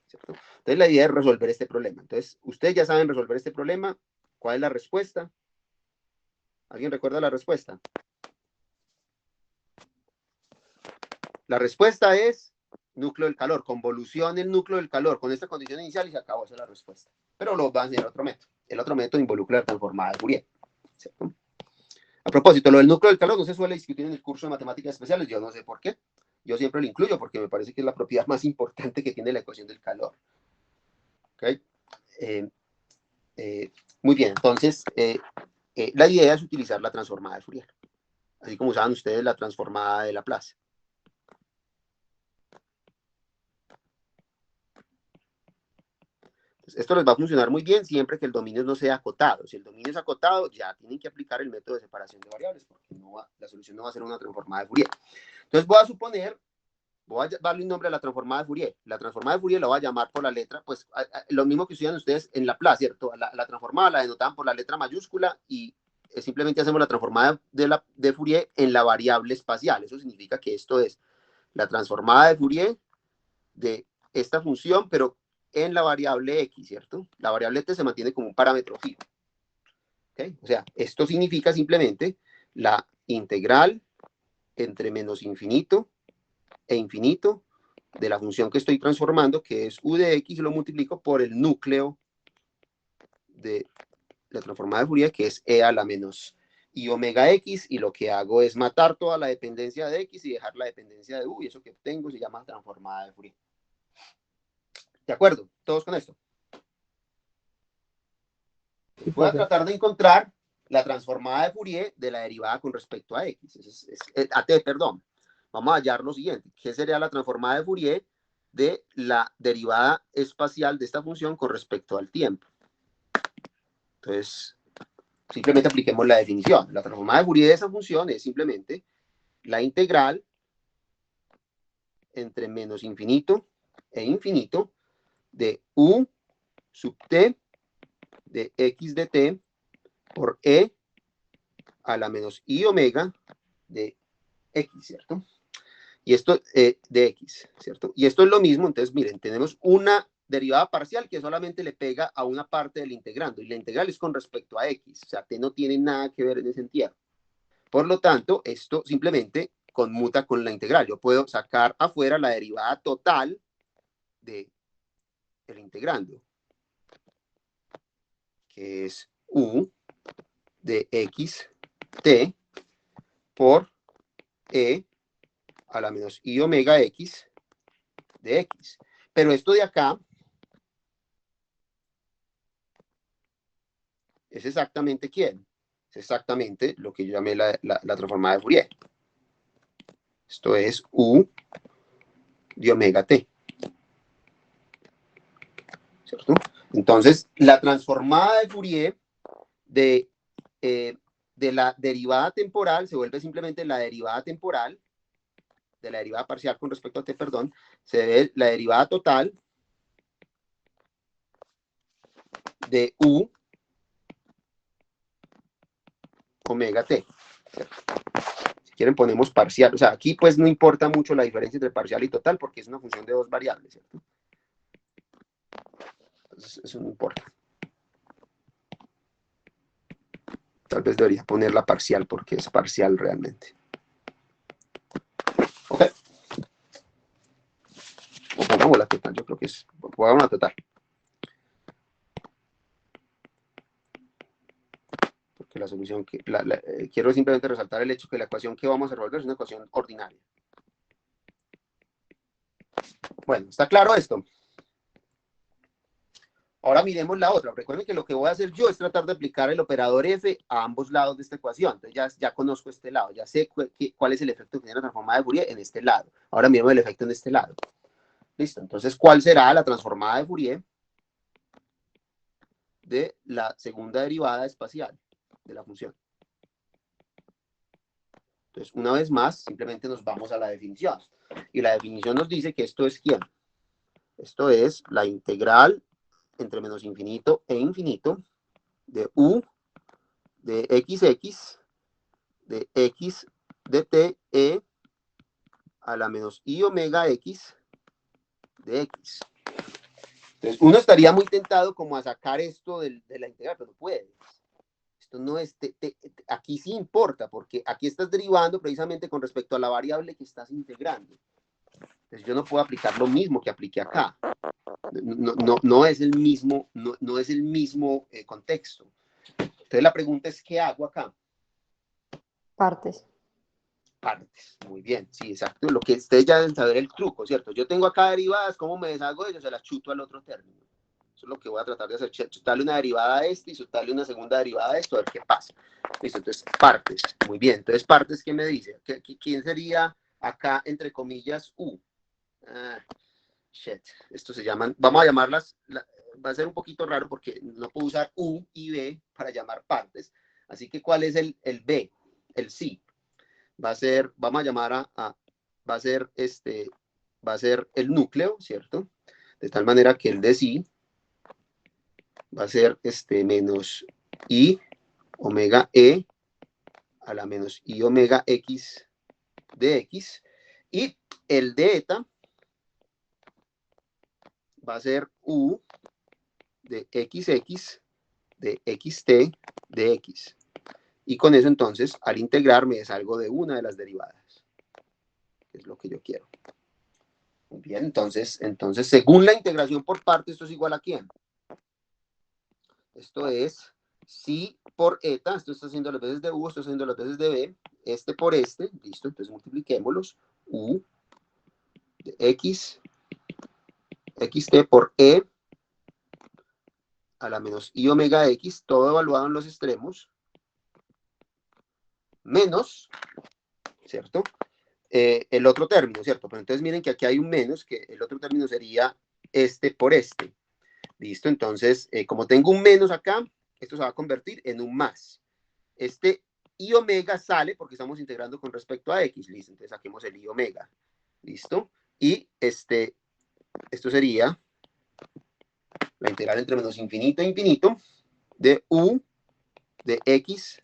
¿cierto? Entonces la idea es resolver este problema. Entonces, ustedes ya saben resolver este problema. ¿Cuál es la respuesta? ¿Alguien recuerda la respuesta? La respuesta es núcleo del calor, convolución el núcleo del calor con esta condición inicial y se acabó, esa es la respuesta. Pero lo va a enseñar otro método. El otro método involucra la transformada de Fourier, ¿cierto? A propósito, lo del núcleo del calor no se suele discutir en el curso de matemáticas especiales, yo no sé por qué. Yo siempre lo incluyo porque me parece que es la propiedad más importante que tiene la ecuación del calor. ¿Okay? Muy bien, entonces la idea es utilizar la transformada de Fourier, así como usaban ustedes la transformada de Laplace. Esto les va a funcionar muy bien siempre que el dominio no sea acotado. Si el dominio es acotado, ya tienen que aplicar el método de separación de variables, porque la solución no va a ser una transformada de Fourier. Entonces voy a darle un nombre a la transformada de Fourier. La transformada de Fourier la voy a llamar por la letra, pues lo mismo que estudian ustedes en Laplace, ¿cierto? La transformada la denotaban por la letra mayúscula y simplemente hacemos la transformada de Fourier en la variable espacial. Eso significa que esto es la transformada de Fourier de esta función, pero en la variable x, ¿cierto? La variable t se mantiene como un parámetro fijo. ¿Okay? O sea, esto significa simplemente la integral entre menos infinito e infinito de la función que estoy transformando, que es u de x, lo multiplico por el núcleo de la transformada de Fourier, que es e a la menos i omega x, y lo que hago es matar toda la dependencia de x y dejar la dependencia de u, y eso que obtengo se llama transformada de Fourier. ¿De acuerdo? ¿Todos con esto? Voy a tratar de encontrar la transformada de Fourier de la derivada con respecto a x. A t, perdón. Vamos a hallar lo siguiente. ¿Qué sería la transformada de Fourier de la derivada espacial de esta función con respecto al tiempo? Entonces, simplemente apliquemos la definición. La transformada de Fourier de esa función es simplemente la integral entre menos infinito e infinito de u sub t de x de t por e a la menos i omega de x, ¿cierto? Y esto de x, ¿cierto? Y esto es lo mismo, entonces miren, tenemos una derivada parcial que solamente le pega a una parte del integrando, y la integral es con respecto a x, o sea, t no tiene nada que ver en ese entierro. Por lo tanto, esto simplemente conmuta con la integral. Yo puedo sacar afuera la derivada total de el integrando, que es u de x t por e a la menos i omega x de x. Pero esto de acá es exactamente ¿quién? Es exactamente lo que yo llamé la transformada de Fourier. Esto es u de omega t, ¿cierto? Entonces, la transformada de Fourier de la derivada temporal se vuelve simplemente la derivada temporal de la derivada parcial con respecto a t, perdón, se ve la derivada total de u omega t. ¿cierto? Si quieren ponemos parcial, o sea, aquí pues no importa mucho la diferencia entre parcial y total porque es una función de dos variables, ¿cierto? Entonces, eso no importa. Tal vez debería poner la parcial porque es parcial realmente. Ok. O pongamos la total, yo creo que es, pongamos la total. Porque la solución que, quiero simplemente resaltar el hecho que la ecuación que vamos a resolver es una ecuación ordinaria. Bueno, ¿está claro esto? Ahora miremos la otra. Recuerden que lo que voy a hacer yo es tratar de aplicar el operador F a ambos lados de esta ecuación. Entonces ya conozco este lado, ya sé cuál es el efecto que tiene la transformada de Fourier en este lado. Ahora miremos el efecto en este lado. Listo, entonces, ¿cuál será la transformada de Fourier de la segunda derivada espacial de la función? Entonces, una vez más, simplemente nos vamos a la definición. Y la definición nos dice que esto es ¿quién? Esto es la integral entre menos infinito e infinito de u de xx de x de t e a la menos i omega x de x. Entonces, uno estaría muy tentado como a sacar esto de la integral, pero no puede. Esto no es, aquí sí importa, porque aquí estás derivando precisamente con respecto a la variable que estás integrando. Entonces, yo no puedo aplicar lo mismo que apliqué acá. No es el mismo, no es el mismo contexto. Entonces, la pregunta es, ¿qué hago acá? Partes. Partes. Muy bien, sí, exacto. Lo que ustedes ya deben saber el truco, ¿cierto? Yo tengo acá derivadas, ¿cómo me deshago de ellos? Se las chuto al otro término. Eso es lo que voy a tratar de hacer, chutarle una derivada a este y chutarle una segunda derivada a esto, a ver qué pasa. Listo, entonces, partes. Muy bien, entonces, partes, ¿qué me dice? ¿Quién sería acá, entre comillas, U? Esto se llaman, vamos a llamarlas, va a ser un poquito raro porque no puedo usar U y B para llamar partes. Así que, ¿cuál es el B? El sí. Va a ser, vamos a llamar va a ser el núcleo, ¿cierto? De tal manera que el de sí va a ser menos i omega e a la menos i omega x de x, y el de eta va a ser u de xx de xt de x. Y con eso entonces, al integrar, me deshalgo de una de las derivadas, que es lo que yo quiero. Muy bien, entonces, según la integración por parte, ¿esto es igual a quién? Esto es si por eta, esto está haciendo las veces de u, esto está haciendo las veces de b, este por este, listo, entonces multipliquémoslos, u de x, xt por e a la menos i omega x, todo evaluado en los extremos, menos, ¿cierto? El otro término, ¿cierto? Pero entonces miren que aquí hay un menos, que el otro término sería este por este. Listo, entonces, como tengo un menos acá, esto se va a convertir en un más. Este i omega sale porque estamos integrando con respecto a x, listo, entonces saquemos el i omega, listo, y esto sería la integral entre menos infinito e infinito de u de x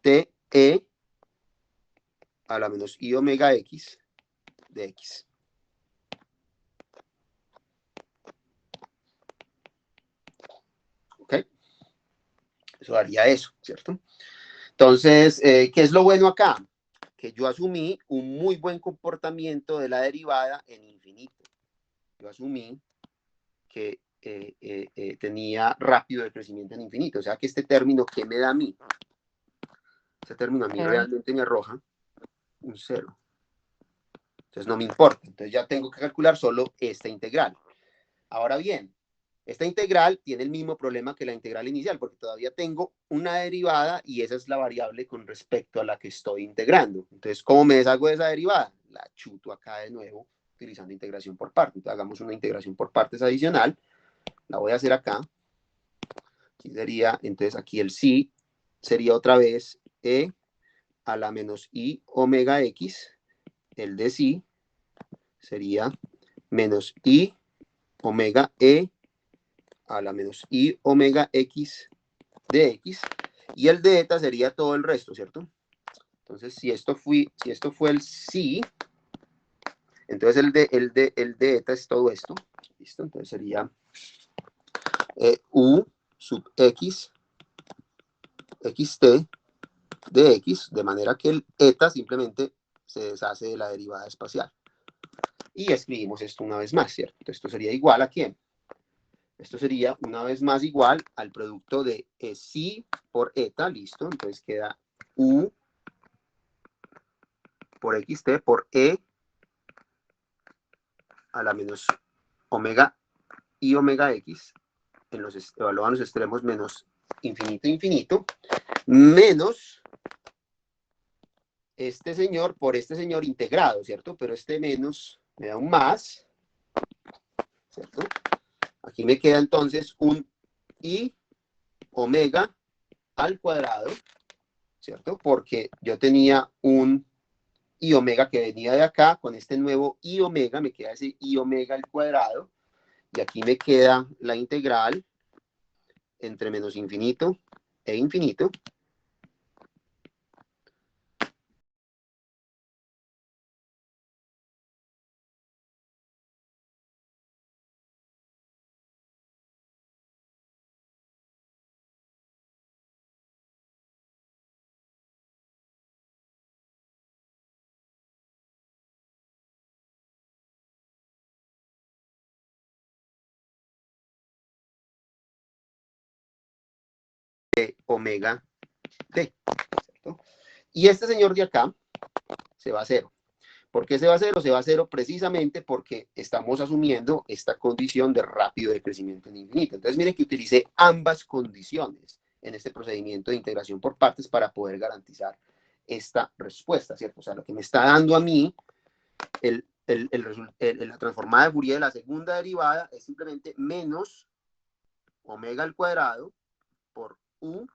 t e a la menos i omega x de x. ¿Ok? Eso daría eso, ¿cierto? Entonces, ¿qué es lo bueno acá? Que yo asumí un muy buen comportamiento de la derivada en infinito. Yo asumí que tenía rápido de crecimiento en infinito. O sea que este término, ¿qué me da a mí? Este término a mí realmente me arroja un 0. Entonces no me importa. Entonces ya tengo que calcular solo esta integral. Ahora bien, esta integral tiene el mismo problema que la integral inicial, porque todavía tengo una derivada y esa es la variable con respecto a la que estoy integrando. Entonces, ¿cómo me deshago de esa derivada? La chuto acá de nuevo utilizando integración por partes. Entonces, hagamos una integración por partes adicional. La voy a hacer acá. Aquí sería, entonces aquí el sí sería otra vez e a la menos i omega x. El de sí sería menos i omega e a la menos i omega x de x, y el de eta sería todo el resto, ¿cierto? Entonces, si esto fue el sí, entonces el de eta es todo esto. ¿Listo? Entonces sería u sub x, xt de x, de manera que el eta simplemente se deshace de la derivada espacial. Y escribimos esto una vez más, ¿cierto? Entonces, esto sería igual ¿a quién? Esto sería una vez más igual al producto de sí por eta, ¿listo? Entonces queda u por xt por e a la menos omega y omega x, evaluados los extremos menos infinito, infinito, menos este señor por este señor integrado, ¿cierto? Pero este menos me da un más, ¿cierto? Aquí me queda entonces un i omega al cuadrado, ¿cierto? Porque yo tenía un i omega que venía de acá, con este nuevo i omega me queda ese i omega al cuadrado, y aquí me queda la integral entre menos infinito e infinito. De omega t, ¿cierto? Y este señor de acá se va a cero. ¿Por qué se va a cero? Se va a cero precisamente porque estamos asumiendo esta condición de rápido de crecimiento en infinito. Entonces, miren que utilicé ambas condiciones en este procedimiento de integración por partes para poder garantizar esta respuesta, ¿cierto? O sea, lo que me está dando a mí la transformada de Fourier de la segunda derivada es simplemente menos omega al cuadrado por u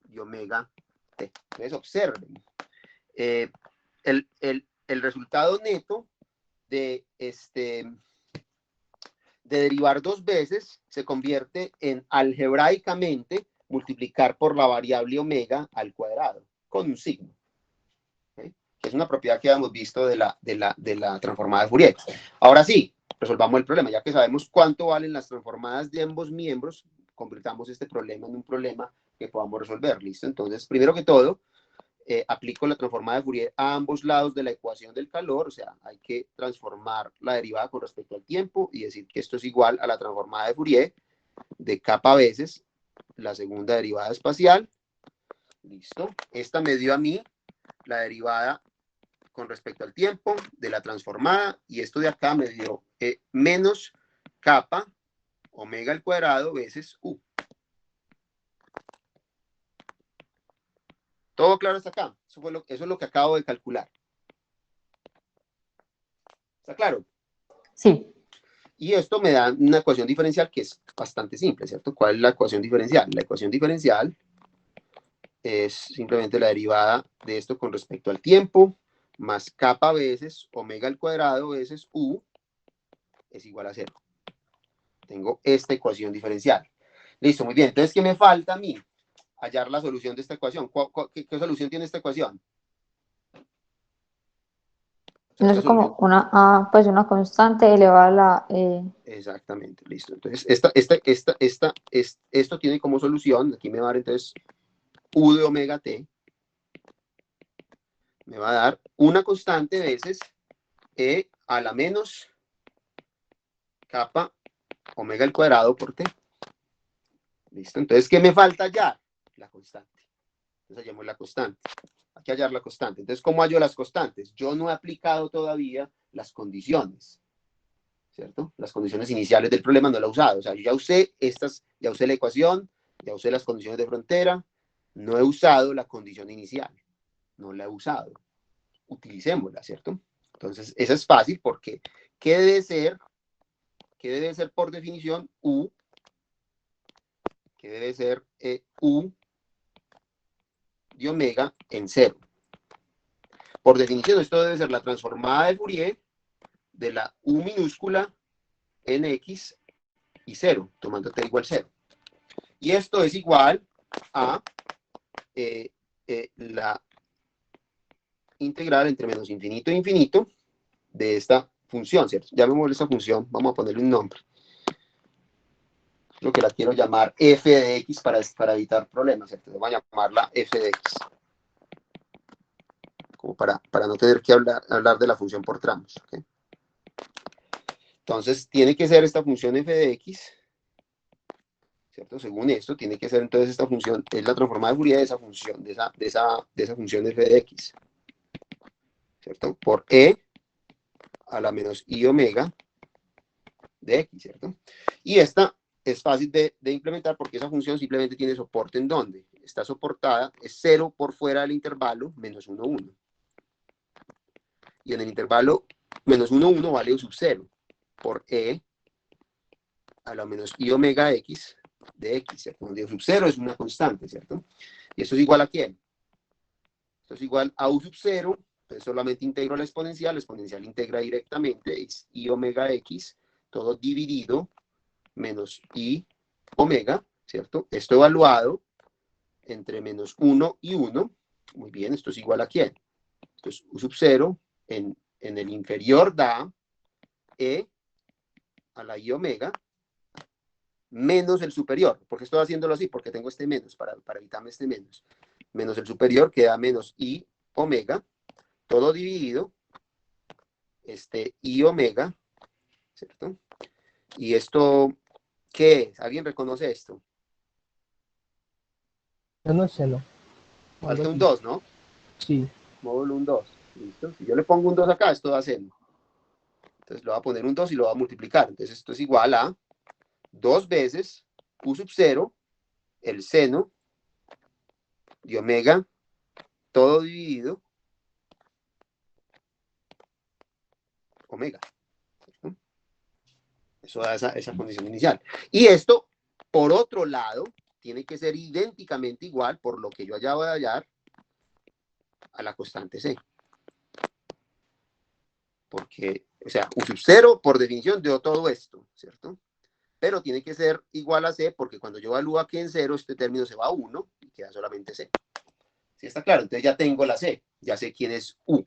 y omega t. Entonces, observen. El resultado neto de derivar dos veces se convierte en algebraicamente multiplicar por la variable omega al cuadrado con un signo, ¿okay? Que es una propiedad que habíamos visto de la transformada de Fourier. Ahora sí, resolvamos el problema. Ya que sabemos cuánto valen las transformadas de ambos miembros, convirtamos este problema en un problema que podamos resolver. ¿Listo? Entonces, primero que todo, aplico la transformada de Fourier a ambos lados de la ecuación del calor, o sea, hay que transformar la derivada con respecto al tiempo y decir que esto es igual a la transformada de Fourier de kappa veces la segunda derivada espacial. Listo. Esta me dio a mí la derivada con respecto al tiempo de la transformada, y esto de acá me dio menos kappa omega al cuadrado veces u. ¿Todo claro hasta acá? Eso es lo que acabo de calcular. ¿Está claro? Sí. Y esto me da una ecuación diferencial que es bastante simple, ¿cierto? ¿Cuál es la ecuación diferencial? La ecuación diferencial es simplemente la derivada de esto con respecto al tiempo, más kappa veces omega al cuadrado veces u es igual a 0. Tengo esta ecuación diferencial. Listo, muy bien. Entonces, ¿qué me falta a mí? Hallar la solución de esta ecuación. ¿Qué solución tiene esta ecuación? No es como pues una constante elevada a la... Exactamente, listo. Entonces, esto tiene como solución, aquí me va a dar entonces u de omega t, me va a dar una constante veces e a la menos kappa omega al cuadrado por t. Listo, entonces, ¿qué me falta hallar? La constante. Entonces, hallamos la constante. Hay que hallar la constante. Entonces, ¿cómo hallo las constantes? Yo no he aplicado todavía las condiciones, ¿cierto? Las condiciones iniciales del problema no las he usado. O sea, yo ya usé ya usé la ecuación, ya usé las condiciones de frontera, no he usado la condición inicial. No la he usado. Utilicémosla, ¿cierto? Entonces, esa es fácil porque ¿qué debe ser? ¿Qué debe ser por definición? U. ¿Qué debe ser U de omega en 0? Por definición, esto debe ser la transformada de Fourier de la U minúscula en X y 0, tomando t igual 0. Y esto es igual a la integral entre menos infinito e infinito de esta función, ¿cierto? Llamémosle esta función, vamos a ponerle un nombre. Lo que la quiero llamar f de x para evitar problemas, ¿cierto? Voy a llamarla f de x. Como para no tener que hablar de la función por tramos, ¿ok? Entonces, tiene que ser esta función f de x, ¿cierto? Según esto, tiene que ser entonces esta función, es la transformada de Fourier de esa función, de esa función f de x, ¿cierto? Por e a la menos i omega de x, ¿cierto? Y esta es fácil de implementar porque esa función simplemente tiene soporte en donde está soportada, es 0 por fuera del intervalo, menos 1, 1. Y en el intervalo menos 1, 1 vale u sub 0 por e a la menos i omega x de x, ¿cierto? Donde u sub 0 es una constante, ¿cierto? ¿Y esto es igual a quién? Esto es igual a u sub 0, entonces solamente integro la exponencial integra directamente, es i omega x, todo dividido, menos i omega, ¿cierto? Esto evaluado entre menos 1 y 1, muy bien, esto es igual a quién? Esto es u sub 0, en el inferior da e a la i omega, menos el superior. ¿Por qué estoy haciéndolo así? Porque tengo este menos, para evitarme este menos. Menos el superior queda menos i omega, todo dividido, este i omega, ¿cierto? Y esto, ¿qué es? ¿Alguien reconoce esto? Yo no sé, no. Falta un 2, ¿no? Sí. Módulo un 2. ¿Listo? Si yo le pongo un 2 acá, esto va a ser. Entonces le voy a poner un 2 y lo voy a multiplicar. Entonces esto es igual a 2 veces u sub 0, el seno de omega, todo dividido, omega. ¿No? Eso da esa condición inicial. Y esto, por otro lado, tiene que ser idénticamente igual, por lo que yo allá voy a hallar, a la constante C. Porque, o sea, u sub 0, por definición, dio todo esto, ¿cierto? Pero tiene que ser igual a C, porque cuando yo evalúo aquí en 0, este término se va a 1 y queda solamente C. ¿Sí está claro? Entonces ya tengo la C, ya sé quién es U.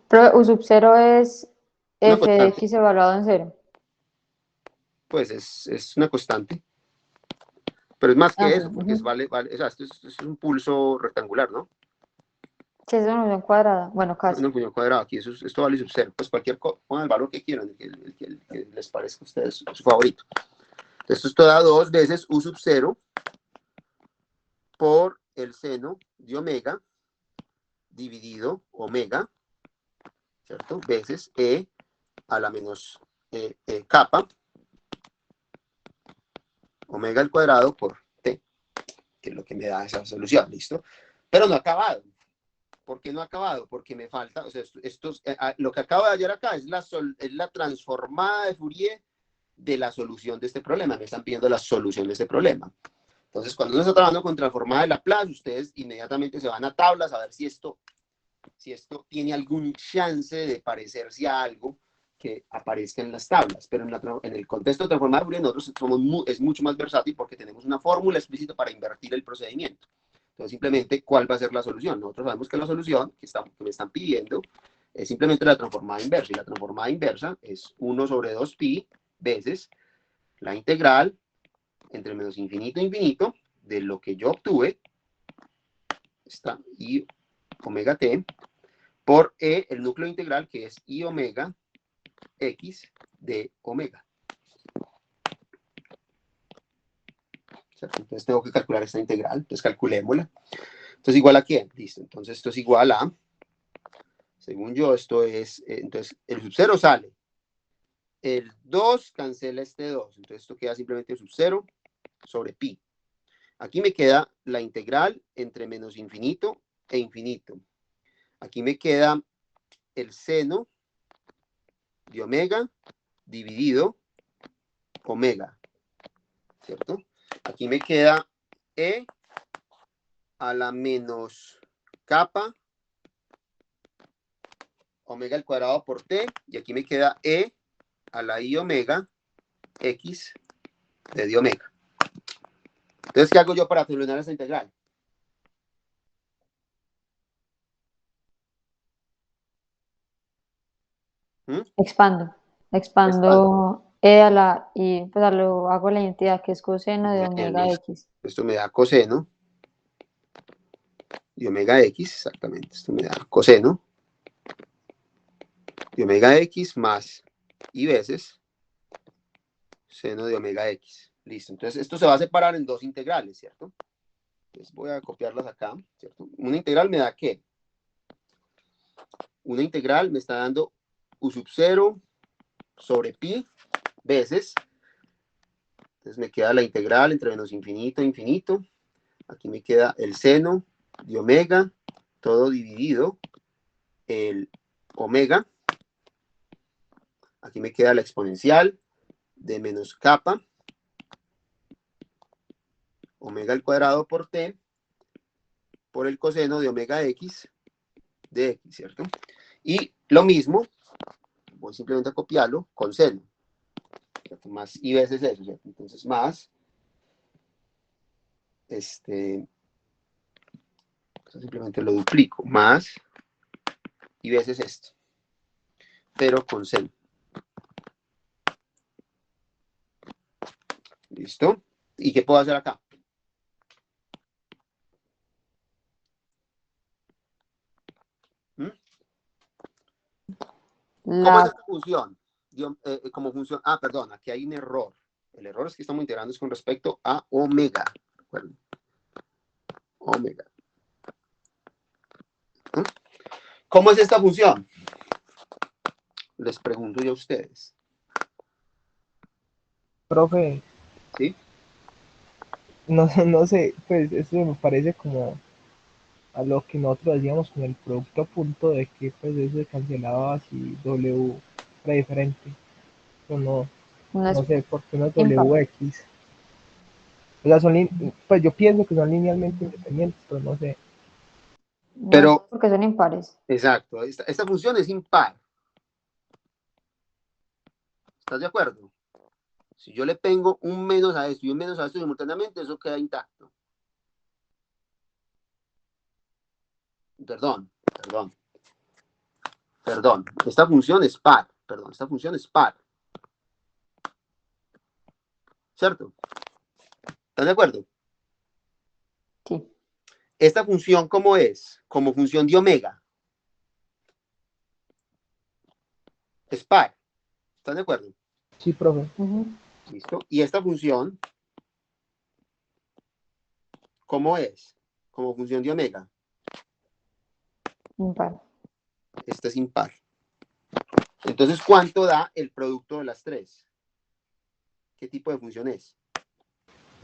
Pero u sub 0 es Una f de constante. x evaluado en 0. Pues es una constante. Pero es más que Ajá, eso, porque es o sea, esto es un pulso rectangular, ¿no? que es una función cuadrada. Bueno, casi. Una función cuadrada, aquí esto vale sub 0. Pues cualquier cosa, pongan el valor que quieran, el que les parezca a ustedes su favorito. Entonces esto da 2 veces u sub 0 por el seno de omega dividido omega, ¿cierto? Veces e a la menos capa omega al cuadrado por t, que es lo que me da esa solución, ¿listo? Pero no ha acabado. ¿Por qué no ha acabado? Porque me falta, o sea, lo que acabo de hallar acá es la transformada de Fourier de la solución de este problema. Me están pidiendo la solución de este problema. Entonces, cuando uno está trabajando con transformada de Laplace, ustedes inmediatamente se van a tablas a ver si esto tiene algún chance de parecerse a algo que aparezca en las tablas. Pero en el contexto de transformada de Fourier, nosotros es mucho más versátil porque tenemos una fórmula explícita para invertir el procedimiento. Entonces, simplemente, ¿cuál va a ser la solución? Nosotros sabemos que la solución que me están pidiendo es simplemente la transformada inversa. Y la transformada inversa es 1 sobre 2pi veces la integral entre menos infinito e infinito de lo que yo obtuve, está i omega t, por e, el núcleo integral, que es i omega x de omega. Entonces tengo que calcular esta integral, entonces calculémosla. Entonces, ¿igual a quién? Listo, entonces esto es igual a, según yo, esto es, entonces el sub 0 sale, el 2 cancela este 2, entonces esto queda simplemente sub 0 sobre pi. Aquí me queda la integral entre menos infinito e infinito. Aquí me queda el seno de omega dividido omega, ¿cierto? Aquí me queda e a la menos capa omega al cuadrado por t, y aquí me queda e a la i omega x de d omega. Entonces, ¿qué hago yo para solucionar esta integral? Expando e a la, y pues lo hago la identidad que es coseno de Bien, omega listo. x. Esto me da coseno de omega x, exactamente. Esto me da coseno de omega x más y veces seno de omega x. Listo. Entonces, esto se va a separar en dos integrales, ¿cierto? Entonces, voy a copiarlas acá, ¿cierto? Una integral me da ¿qué? Una integral me está dando u sub 0 sobre pi veces. Entonces, me queda la integral entre menos infinito e infinito. Aquí me queda el seno de omega, todo dividido, el omega. Aquí me queda la exponencial de menos kappa, omega al cuadrado por t, por el coseno de omega x de x, ¿cierto? Y lo mismo, voy simplemente a copiarlo con seno, ¿cierto? Más y veces eso, ¿cierto? Entonces más, simplemente lo duplico, más y veces esto, pero con seno. ¿Listo? ¿Y qué puedo hacer acá? ¿Cómo es esta función? Como función, perdón, aquí hay un error. El error es que estamos integrando con respecto a omega. ¿Recuerden? Omega. ¿Cómo es esta función? Les pregunto yo a ustedes. Profe, ¿Sí? no sé, pues eso me parece como a lo que nosotros hacíamos con el producto a punto de que pues eso se cancelaba así W era diferente. O no, No es no sé, por qué no es impar. WX. O sea, pues yo pienso que son linealmente independientes, pero no sé. No es Pero, porque son impares. exacto, esta función es impar. ¿Estás de acuerdo? Si yo le pongo un menos a esto y un menos a esto simultáneamente, eso queda intacto. Perdón. Esta función es par. Perdón, esta función es par. ¿Cierto? ¿Están de acuerdo? Sí. Esta función, ¿cómo es? Como función de omega. Es par. ¿Están de acuerdo? Sí, profe. ¿Listo? Y esta función, ¿cómo es? Como función de omega. Impar. Esta es impar. Entonces, ¿cuánto da el producto de las tres? ¿Qué tipo de función es?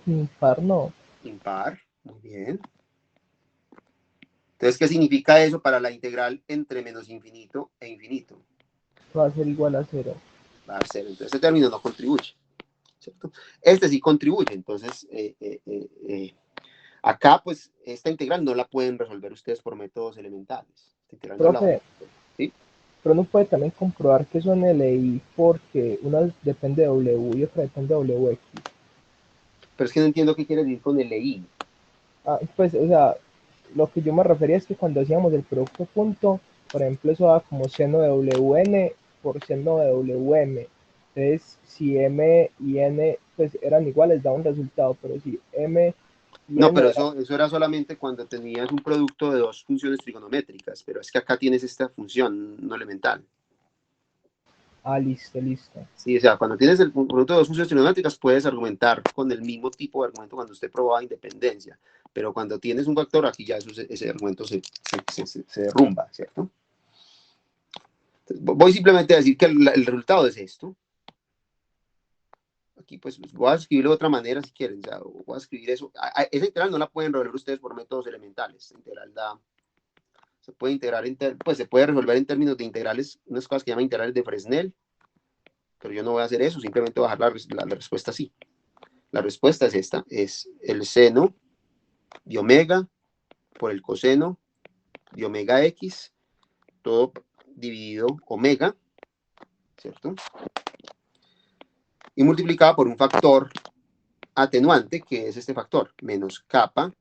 Impar no. Impar. Muy bien. Entonces, ¿qué significa eso para la integral entre menos infinito e infinito? Va a ser igual a 0. Va a ser. Entonces, este término no contribuye. ¿Cierto? Este sí contribuye. Entonces, acá, pues, esta integral no la pueden resolver ustedes por métodos elementales. Esta integral no la van a Profe, resolver. ¿Sí? pero uno puede también comprobar que son LI porque una depende de W y otra depende de WX. Pero es que no entiendo qué quiere decir con LI. Pues, o sea, lo que yo me refería es que cuando hacíamos el producto punto, por ejemplo, eso da como seno de WN por seno de WM. Entonces, si M y N pues eran iguales, da un resultado, pero si M y No, N pero eran... eso era solamente cuando tenías un producto de dos funciones trigonométricas, pero es que acá tienes esta función no elemental. listo. Sí, o sea, cuando tienes el producto de dos funciones trigonométricas puedes argumentar con el mismo tipo de argumento cuando usted probaba independencia, pero cuando tienes un factor aquí ya ese argumento se derrumba, ¿cierto? Entonces, voy simplemente a decir que el resultado es esto. Aquí pues voy a escribirlo de otra manera si quieren, o sea, voy a escribir eso. Esa integral no la pueden resolver ustedes por métodos elementales. Esa integral se puede integrar, pues se puede resolver en términos de integrales, unas cosas que llaman integrales de Fresnel, pero yo no voy a hacer eso, simplemente voy a dejar la respuesta así. La respuesta es esta, es el seno de omega por el coseno de omega x, todo dividido omega, ¿cierto? Y multiplicado por un factor atenuante, que es este factor, menos kappa,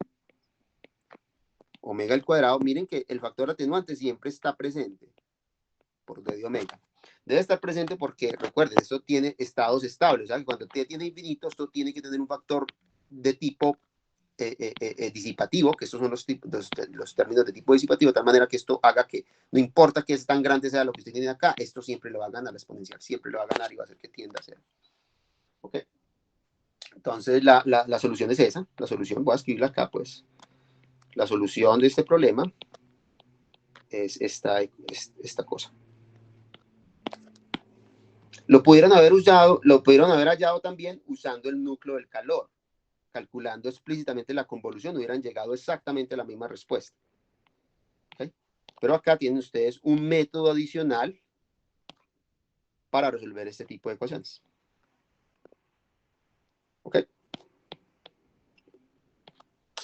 omega al cuadrado. Miren que el factor atenuante siempre está presente por d de omega. Debe estar presente porque, recuerden, esto tiene estados estables. O sea, que cuando t tiene infinito, esto tiene que tener un factor de tipo disipativo, que estos son los términos de tipo disipativo, de tal manera que esto haga que, no importa que es tan grande sea lo que usted tiene acá, esto siempre lo va a ganar la exponencial, siempre lo va a ganar y va a hacer que tienda a cero. ¿Ok? Entonces, la solución es esa. La solución, voy a escribirla acá, pues. La solución de este problema es esta cosa. Lo pudieron haber hallado también usando el núcleo del calor. Calculando explícitamente la convolución, hubieran llegado exactamente a la misma respuesta. ¿Okay? Pero acá tienen ustedes un método adicional para resolver este tipo de ecuaciones. ¿Ok?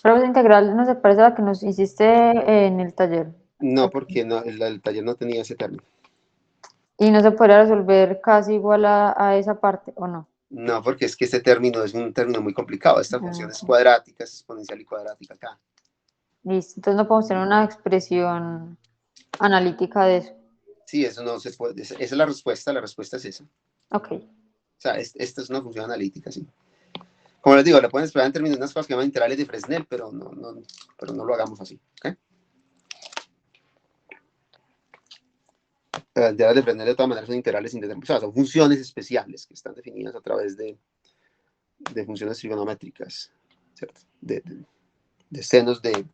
Pero esa integral no se parece a la que nos hiciste en el taller. No, porque no, el taller no tenía ese término. Y no se podría resolver casi igual a esa parte, ¿o no? No, porque es que este término es un término muy complicado. Esta función es Ok. cuadrática, es exponencial y cuadrática acá. Listo. Entonces no podemos tener una expresión analítica de eso. Sí, eso no se puede. Esa es la respuesta es esa. Ok. O sea, esta es una función analítica, sí. Como les digo, le pueden esperar en términos de unas cosas que llaman integrales de Fresnel, pero no lo hagamos así. ¿Okay? Las integrales de Fresnel de todas maneras son integrales indeterminadas, son funciones especiales que están definidas a través de funciones trigonométricas, ¿cierto? De senos de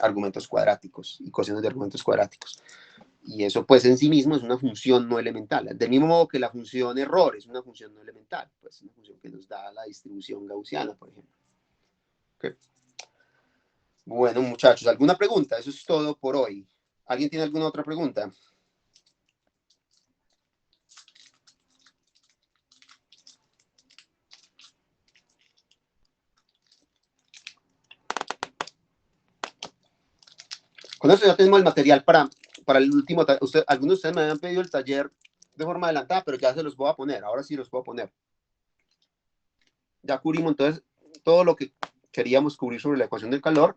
argumentos cuadráticos y cosenos de argumentos cuadráticos. Y eso, pues, en sí mismo es una función no elemental. Del mismo modo que la función error es una función no elemental, pues, una función que nos da la distribución gaussiana, por ejemplo. ¿Okay? Bueno, muchachos, ¿alguna pregunta? Eso es todo por hoy. ¿Alguien tiene alguna otra pregunta? Con eso ya tenemos el material para el último taller. Algunos de ustedes me habían pedido el taller de forma adelantada, pero ya se los voy a poner. Ahora sí los puedo poner. Ya cubrimos entonces todo lo que queríamos cubrir sobre la ecuación del calor.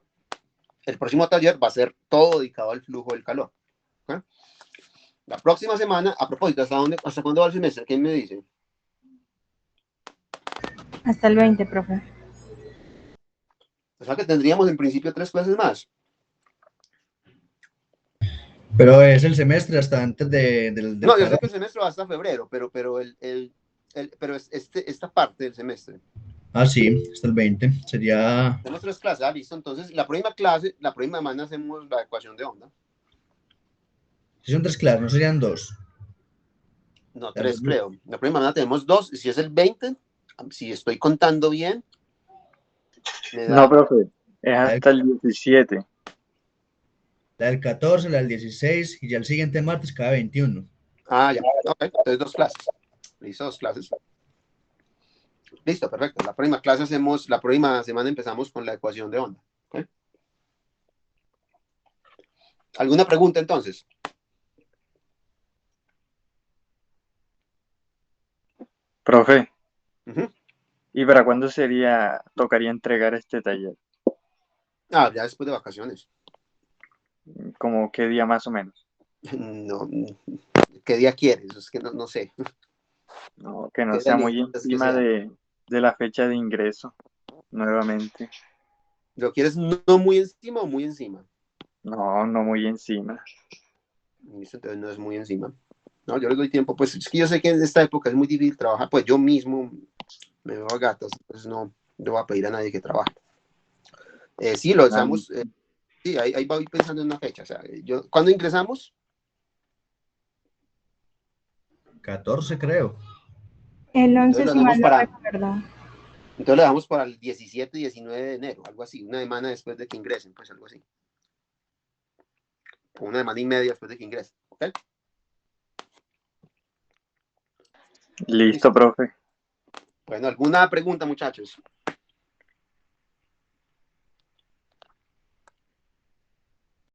El próximo taller va a ser todo dedicado al flujo del calor. ¿Okay? La próxima semana, a propósito, ¿hasta cuándo va el semestre? ¿Quién me dice? Hasta el 20, profe. O sea que tendríamos en principio 3 clases más. Pero es el semestre hasta antes del No, yo sé paro. que el semestre va hasta febrero, pero es esta parte del semestre. Ah, sí, hasta el 20. Sería. Tenemos 3 clases, listo. Entonces, la próxima semana hacemos la ecuación de onda. Si son 3 clases, no serían 2. No, 3 creo. La próxima semana tenemos 2. Si es el 20, si estoy contando bien, me da... No, profe, es hasta el 17. La del 14, la del 16 y ya el siguiente martes cada 21. Ah, ya. Ok, entonces 2 clases. Listo, 2 clases. Listo, perfecto. La próxima semana empezamos con la ecuación de onda. ¿Okay? ¿Alguna pregunta entonces? Profe, Uh-huh. ¿y para cuándo tocaría entregar este taller? Ah, ya después de vacaciones. ¿Como qué día más o menos? No, ¿qué día quieres? Es que no sé. No, que no ¿Qué sea día muy necesitas que encima sea? de la fecha de ingreso, nuevamente. ¿Lo quieres no muy encima o muy encima? No, no muy encima. Listo, entonces no es muy encima. No, yo les doy tiempo. Pues es que yo sé que en esta época es muy difícil trabajar. Pues yo mismo me veo a gatos, pues no voy a pedir a nadie que trabaje. Sí, lo estamos... sí, ahí voy pensando en una fecha. O sea, ¿cuándo ingresamos? 14, creo. El 11, Entonces lo si hacemos mal no recuerdo. Entonces lo dejamos para el 17 y 19 de enero, algo así, una semana después de que ingresen, pues algo así. O una semana y media después de que ingresen. ¿Okay? Listo, profe. Bueno, ¿alguna pregunta, muchachos?